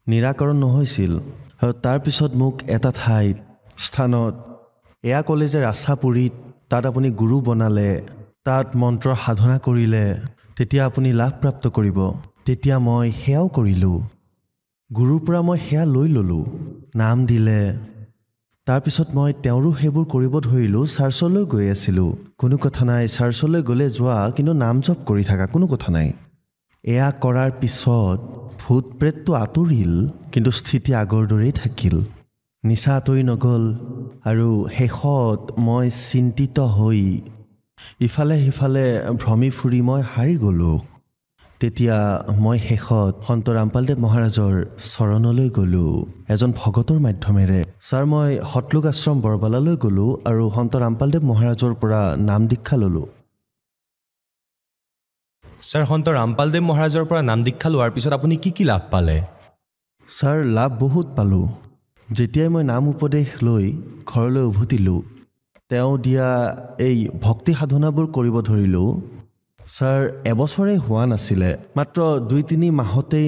নিৰাকৰণ নহৈছিল আৰু তাৰপিছত মোক এটা ঠাইত স্থানত এয়া ক'লে যে ৰাছাপুৰীত তাত আপুনি গুৰু বনালে তাত মন্ত্ৰ সাধনা কৰিলে তেতিয়া আপুনি লাভপ্ৰাপ্ত কৰিব তেতিয়া মই সেয়াও কৰিলোঁ গুৰুৰ পৰা মই সেয়া লৈ ল'লোঁ নাম দিলে তাৰপিছত মই তেওঁৰো সেইবোৰ কৰিব ধৰিলোঁ চাৰ্চলৈ গৈ আছিলোঁ কোনো কথা নাই চাৰ্চলৈ গ'লে যোৱা কিন্তু নাম জপ কৰি থকা কোনো কথা নাই এয়া কৰাৰ পিছত ভূত প্ৰেতটো আঁতৰিল কিন্তু স্থিতি আগৰ দৰেই থাকিল নিচা আঁতৰি নগ'ল আৰু শেষত মই চিন্তিত হৈ ইফালে সিফালে ভ্ৰমি ফুৰি মই হাৰি গ'লোঁ তেতিয়া মই শেষত সন্ত ৰামপালদেৱ মহাৰাজৰ চৰণলৈ গ'লোঁ এজন ভগতৰ মাধ্যমেৰে ছাৰ মই সতলোক আশ্ৰম বৰবালালৈ গ'লোঁ আৰু সন্ত ৰামপালদেৱ মহাৰাজৰ পৰা নাম দীক্ষা ল'লোঁ ছাৰ সন্ত ৰামপালদেৱ মহাৰাজৰ পৰা নাম দীক্ষা লোৱাৰ পিছত আপুনি কি লাভ পালে ছাৰ লাভ বহুত পালোঁ যেতিয়াই মই নাম উপদেশ লৈ ঘৰলৈ উভতিলোঁ তেওঁ দিয়া এই ভক্তি সাধনাবোৰ কৰিব ধৰিলোঁ ছাৰ এবছৰে হোৱা নাছিলে মাত্ৰ 2-3 মাহতেই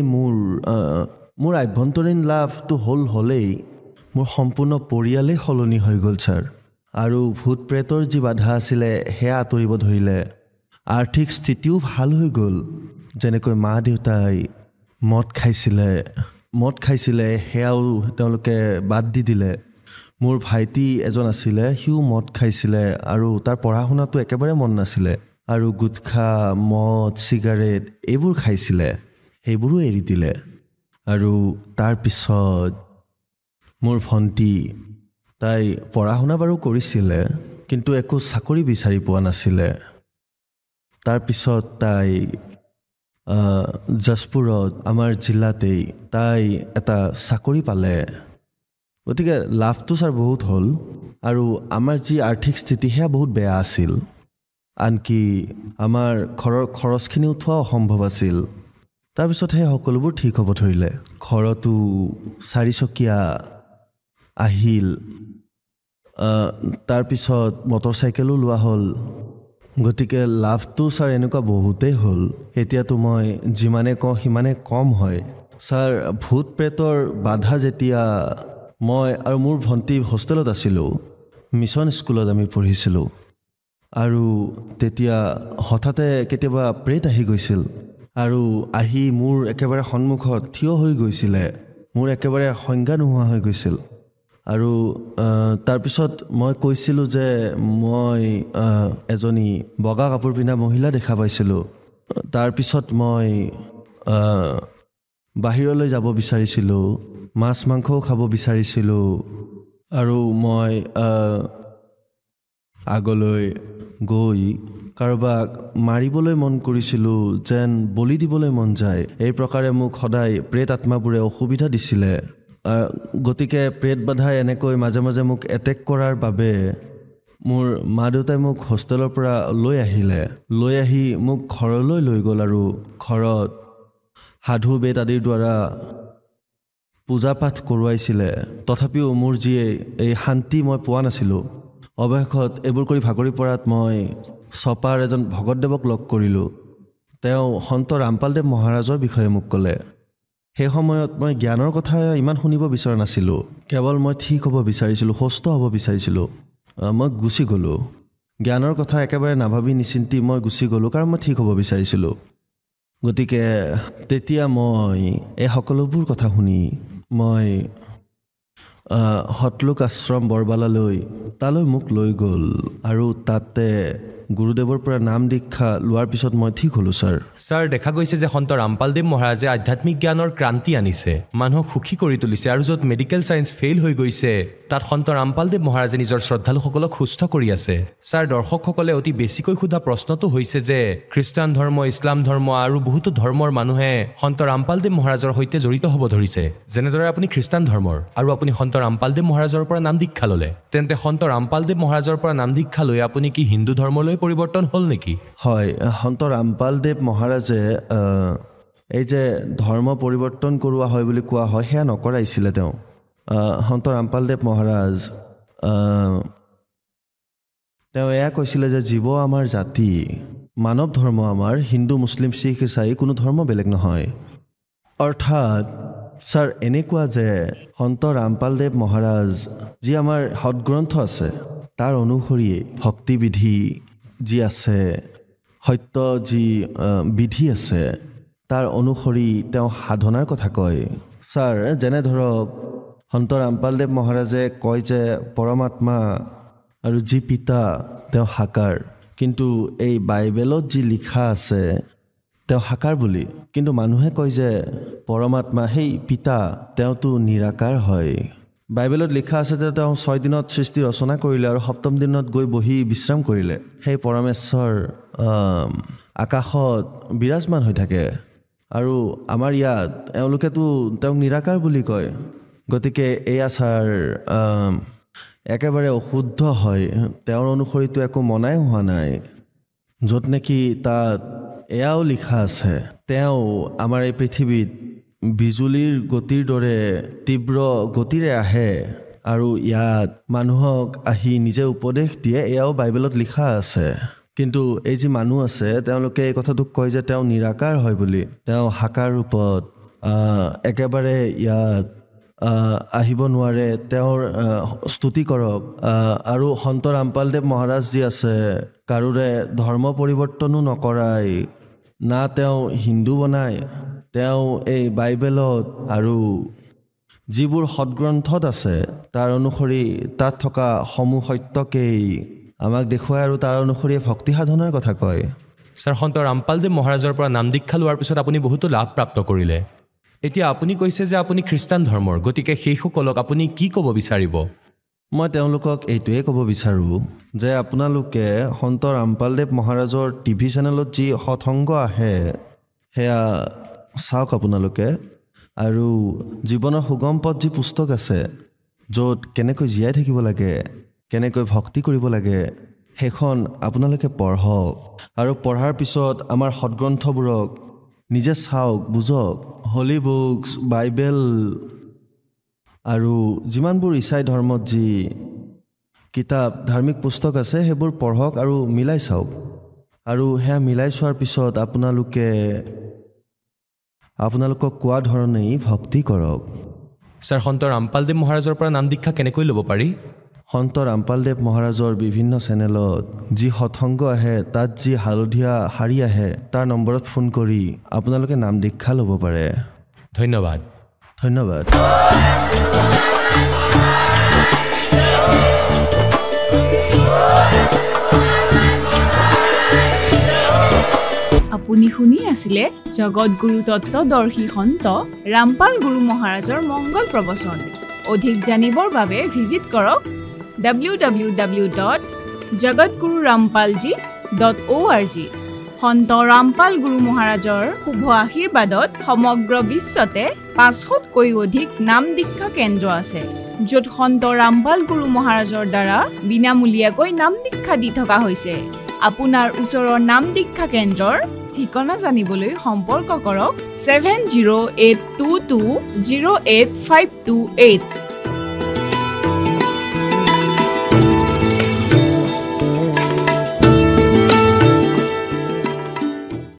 মোৰ আভ্যন্তৰীণ লাভটো হ'লেই মোৰ সম্পূৰ্ণ পৰিয়ালেই সলনি হৈ গ'ল ছাৰ আৰু ভূত প্ৰেতৰ যি বাধা আছিলে সেয়া আঁতৰিব ধৰিলে আৰ্থিক স্থিতিও ভাল হৈ গ'ল যেনেকৈ মা দেউতাই মদ খাইছিলে সেয়াও তেওঁলোকে বাদ দি দিলে মোৰ ভাইটি এজন আছিলে সিও মদ খাইছিলে আৰু তাৰ পঢ়া শুনাটো একেবাৰে মন নাছিলে আৰু গুটখা মদ চিগাৰেট এইবোৰ খাইছিলে সেইবোৰো এৰি দিলে আৰু তাৰপিছত মোৰ ভণ্টি তাই পঢ়া শুনা বাৰু কৰিছিলে কিন্তু একো চাকৰি বিচাৰি পোৱা নাছিলে তাৰপিছত তাই জাজপুৰত আমাৰ জিলাতেই তাই এটা চাকৰি পালে গতিকে লাভটো ছাৰ বহুত হ'ল আৰু আমাৰ যি আৰ্থিক স্থিতি সেয়া বহুত বেয়া আছিল আনকি আমাৰ ঘৰৰ খৰচখিনি উঠোৱা অসম্ভৱ আছিল তাৰপিছত সেই সকলোবোৰ ঠিক হ'ব ধৰিলে ঘৰতো 4 চকীয়া আহিল তাৰপিছত মটৰ চাইকেলো লোৱা হ'ল গতিকে লাভটো ছাৰ এনেকুৱা বহুতেই হ'ল এতিয়াতো মই যিমানে কওঁ সিমানে কম হয় ছাৰ ভূত প্ৰেতৰ বাধা যেতিয়া মই আৰু মোৰ ভণ্টি হোষ্টেলত আছিলোঁ মিছন স্কুলত আমি পঢ়িছিলোঁ আৰু তেতিয়া হঠাতে কেতিয়াবা প্ৰেত আহি গৈছিল আৰু আহি মোৰ একেবাৰে সন্মুখত থিয় হৈ গৈছিলে মোৰ একেবাৰে সংজ্ঞা নোহোৱা হৈ গৈছিল আৰু তাৰপিছত মই কৈছিলোঁ যে মই এজনী বগা কাপোৰ পিন্ধা মহিলা দেখা পাইছিলোঁ তাৰপিছত মই বাহিৰলৈ যাব বিচাৰিছিলোঁ মাছ মাংসও খাব বিচাৰিছিলোঁ আৰু মই আগলৈ গৈ কাৰোবাক মাৰিবলৈ মন কৰিছিলোঁ যেন বলি দিবলৈ মন যায় এই প্ৰকাৰে মোক সদায় প্ৰেত আত্মাবোৰে অসুবিধা দিছিলে গতিকে প্ৰেত বাধাই এনেকৈ মাজে মাজে মোক এটেক কৰাৰ বাবে মোৰ মা দেউতাই মোক হোষ্টেলৰ পৰা লৈ আহি মোক ঘৰলৈ লৈ গ'ল আৰু ঘৰত সাধু বেদ আদিৰ দ্বাৰা পূজা পাঠ কৰোৱাইছিলে। তথাপিও মোৰ যি এই শান্তি মই পোৱা নাছিলোঁ। অৱশেষত এইবোৰ কৰি ভাগৰি পৰাত মই ছপাৰ এজন ভগতদেৱক লগ কৰিলোঁ। তেওঁ সন্ত ৰামপালদেৱ মহাৰাজৰ বিষয়ে মোক ক'লে। সেই সময়ত মই জ্ঞানৰ কথা ইমান শুনিব বিচৰা নাছিলোঁ। কেৱল মই ঠিক হ'ব বিচাৰিছিলোঁ, সুস্থ হ'ব বিচাৰিছিলোঁ। মই গুচি গ'লোঁ। জ্ঞানৰ কথা একেবাৰে নাভাবি নিচিন্তি মই গুচি গ'লোঁ, কাৰণ মই ঠিক হ'ব বিচাৰিছিলোঁ। গতিকে তেতিয়া মই এই সকলোবোৰ কথা শুনি মই হতলোক আশ্ৰম বৰবালালৈ তালৈ মোক লৈ গ'ল আৰু তাতে গুৰুদেৱৰ পৰা নাম দীক্ষা লোৱাৰ পিছত মই ঠিক হ'লোঁ। ছাৰ দেখা গৈছে যে সন্ত ৰামপালদেৱ মহাৰাজে আধ্যাত্মিক জ্ঞানৰ ক্ৰান্তি আনিছে, মানুহক সুখী কৰি তুলিছে, আৰু য'ত মেডিকেল ছায়েন্স ফেইল হৈ গৈছে তাত সন্ত ৰামপালদেৱ মহাৰাজে নিজৰ শ্ৰদ্ধালুসকলক সুস্থ কৰি আছে। ছাৰ, দৰ্শকসকলে অতি বেছিকৈ সোধা প্ৰশ্নটো হৈছে যে খ্ৰীষ্টান ধৰ্ম, ইছলাম ধৰ্ম আৰু বহুতো ধৰ্মৰ মানুহে সন্ত ৰামপালদেৱ মহাৰাজৰ সৈতে জড়িত হ'ব ধৰিছে। যেনেদৰে আপুনি খ্ৰীষ্টান ধৰ্মৰ আৰু আপুনি সন্ত ৰামপালদেৱ মহাৰাজৰ পৰা নাম দীক্ষা ল'লে, তেন্তে সন্ত ৰামপালদেৱ মহাৰাজৰ পৰা নাম দীক্ষা লৈ আপুনি কি হিন্দু ধৰ্মলৈ পৰিৱৰ্তন হ'ল নেকি? হয়, সন্ত ৰামপালদেৱ মহাৰাজে এই যে ধৰ্ম পৰিৱৰ্তন কৰোৱা হয় বুলি কোৱা হয়, সেয়া নকৰাইছিলে। তেওঁ সন্ত ৰামপালদেৱ মহাৰাজ তেওঁ এয়া কৈছিলে যে জীৱ আমাৰ জাতি, মানৱ ধৰ্ম আমাৰ হিন্দু, মুছলিম, শিখ, ইছাই কোনো ধৰ্ম বেলেগ নহয়। অৰ্থাৎ ছাৰ এনেকুৱা যে সন্ত ৰামপালদেৱ মহাৰাজ যি আমাৰ সৎগ্ৰন্থ আছে তাৰ অনুসৰিয়ে ভক্তিবিধি যি আছে, সত্য যি বিধি আছে তাৰ অনুসৰি তেওঁ সাধনাৰ কথা কয়। ছাৰ, যেনে ধৰক সন্ত ৰামপালদেৱ মহাৰাজে কয় যে পৰমাত্মা আৰু যি পিতা তেওঁ সাকাৰ, কিন্তু এই বাইবেলত যি লিখা আছে তেওঁ সাকাৰ বুলি, কিন্তু মানুহে কয় যে পৰমাত্মা সেই পিতা তেওঁতো নিৰাকাৰ হয়। বাইবেলত লিখা আছে যে তেওঁ 6 দিনত সৃষ্টি ৰচনা কৰিলে আৰু 7ম দিনত গৈ বহি বিশ্ৰাম কৰিলে। সেই পৰমেশ্বৰ আকাশত বিৰাজমান হৈ থাকে, আৰু আমাৰ ইয়াত এওঁলোকেতো তেওঁক নিৰাকাৰ বুলি কয়। গতিকে এয়া ছাৰ একেবাৰে অশুদ্ধ হয়। তেওঁৰ অনুসৰিতো একো মনাই হোৱা নাই। য'ত নেকি তাত এয়াও লিখা আছে তেওঁ আমাৰ এই পৃথিৱীত বিজুলীৰ গতিৰ দৰে তীব্ৰ গতিৰে আহে আৰু ইয়াত মানুহক আহি নিজে উপদেশ দিয়ে, এয়াও বাইবেলত লিখা আছে। কিন্তু এই যি মানুহ আছে তেওঁলোকে এই কথাটোক কয় যে তেওঁ নিৰাকাৰ হয় বুলি। তেওঁ সাকাৰ ৰূপত একেবাৰে ইয়াত আহিব নোৱাৰে। তেওঁৰ স্তুতি কৰক। আৰু সন্ত ৰামপালদেৱ মহাৰাজ যি আছে কাৰোৰে ধৰ্ম পৰিৱৰ্তনো নকৰাই, না তেওঁ হিন্দু বনায়, তেওঁ এই বাইবেলত আৰু যিবোৰ সৎগ্ৰন্থত আছে তাৰ অনুসৰি তাত থকা সমূহ সত্যকেই আমাক দেখুৱাই আৰু তাৰ অনুসৰি ভক্তি সাধনাৰ কথা কয়। ছাৰ, সন্ত ৰামপালদেৱ মহাৰাজৰ পৰা নাম দীক্ষা লোৱাৰ পিছত আপুনি বহুতো লাভ প্ৰাপ্ত কৰিলে। এতিয়া আপুনি কৈছে যে আপুনি খ্ৰীষ্টান ধৰ্মৰ, গতিকে সেইসকলক আপুনি কি ক'ব বিচাৰিব? মই তেওঁলোকক এইটোৱে ক'ব বিচাৰোঁ যে আপোনালোকে সন্ত ৰামপালদেৱ মহাৰাজৰ টিভি চেনেলত যি সৎসংগ আহে সেয়া চাওক আপোনালোকে, আৰু জীৱনৰ সুগম পথ যি পুস্তক আছে য'ত কেনেকৈ জীয়াই থাকিব লাগে, কেনেকৈ ভক্তি কৰিব লাগে, সেইখন আপোনালোকে পঢ়ক। আৰু পঢ়াৰ পিছত আমাৰ সৎগ্ৰন্থবোৰক নিজে চাওক, বুজক। হলি বুকছ, বাইবেল আৰু যিমানবোৰ ইছাই ধৰ্মত যি কিতাপ, ধাৰ্মিক পুস্তক আছে সেইবোৰ পঢ়ক আৰু মিলাই চাওক। আৰু সেয়া মিলাই চোৱাৰ পিছত আপোনালোকক কোৱা ধৰণেই ভক্তি কৰক। ছাৰ, সন্ত ৰামপালদেৱ মহাৰাজৰ পৰা নাম দীক্ষা কেনেকৈ ল'ব পাৰি? সন্ত ৰামপালদেৱ মহাৰাজৰ বিভিন্ন চেনেলত যি সৎসংগ আহে, তাত যি হালধীয়া শাৰী আহে, তাৰ নম্বৰত ফোন কৰি আপোনালোকে নাম দীক্ষা ল'ব পাৰে। ধন্যবাদ। ধন্যবাদ। আপুনি শুনি আছিলে জগতগুৰু তত্ত্বদৰ্শী সন্ত ৰামপাল গুৰু মহাৰাজৰ মংগল প্ৰবচন। অধিক জানিবৰ বাবে ভিজিট কৰক www.jagatgururampalji.org। সন্ত ৰামপাল গুৰু মহাৰাজৰ শুভ আশীৰ্বাদত সমগ্ৰ বিশ্বতে 500তকৈও অধিক নাম দীক্ষা কেন্দ্ৰ আছে। য'ত সন্ত ৰামপাল গুৰু মহাৰাজৰ দ্বাৰা বিনামূলীয়াকৈ নাম দীক্ষা দি থকা হৈছে। আপোনাৰ ওচৰৰ নাম দীক্ষা কেন্দ্ৰৰ ঠিকনা জানিবলৈ সম্পৰ্ক কৰক 7082208528।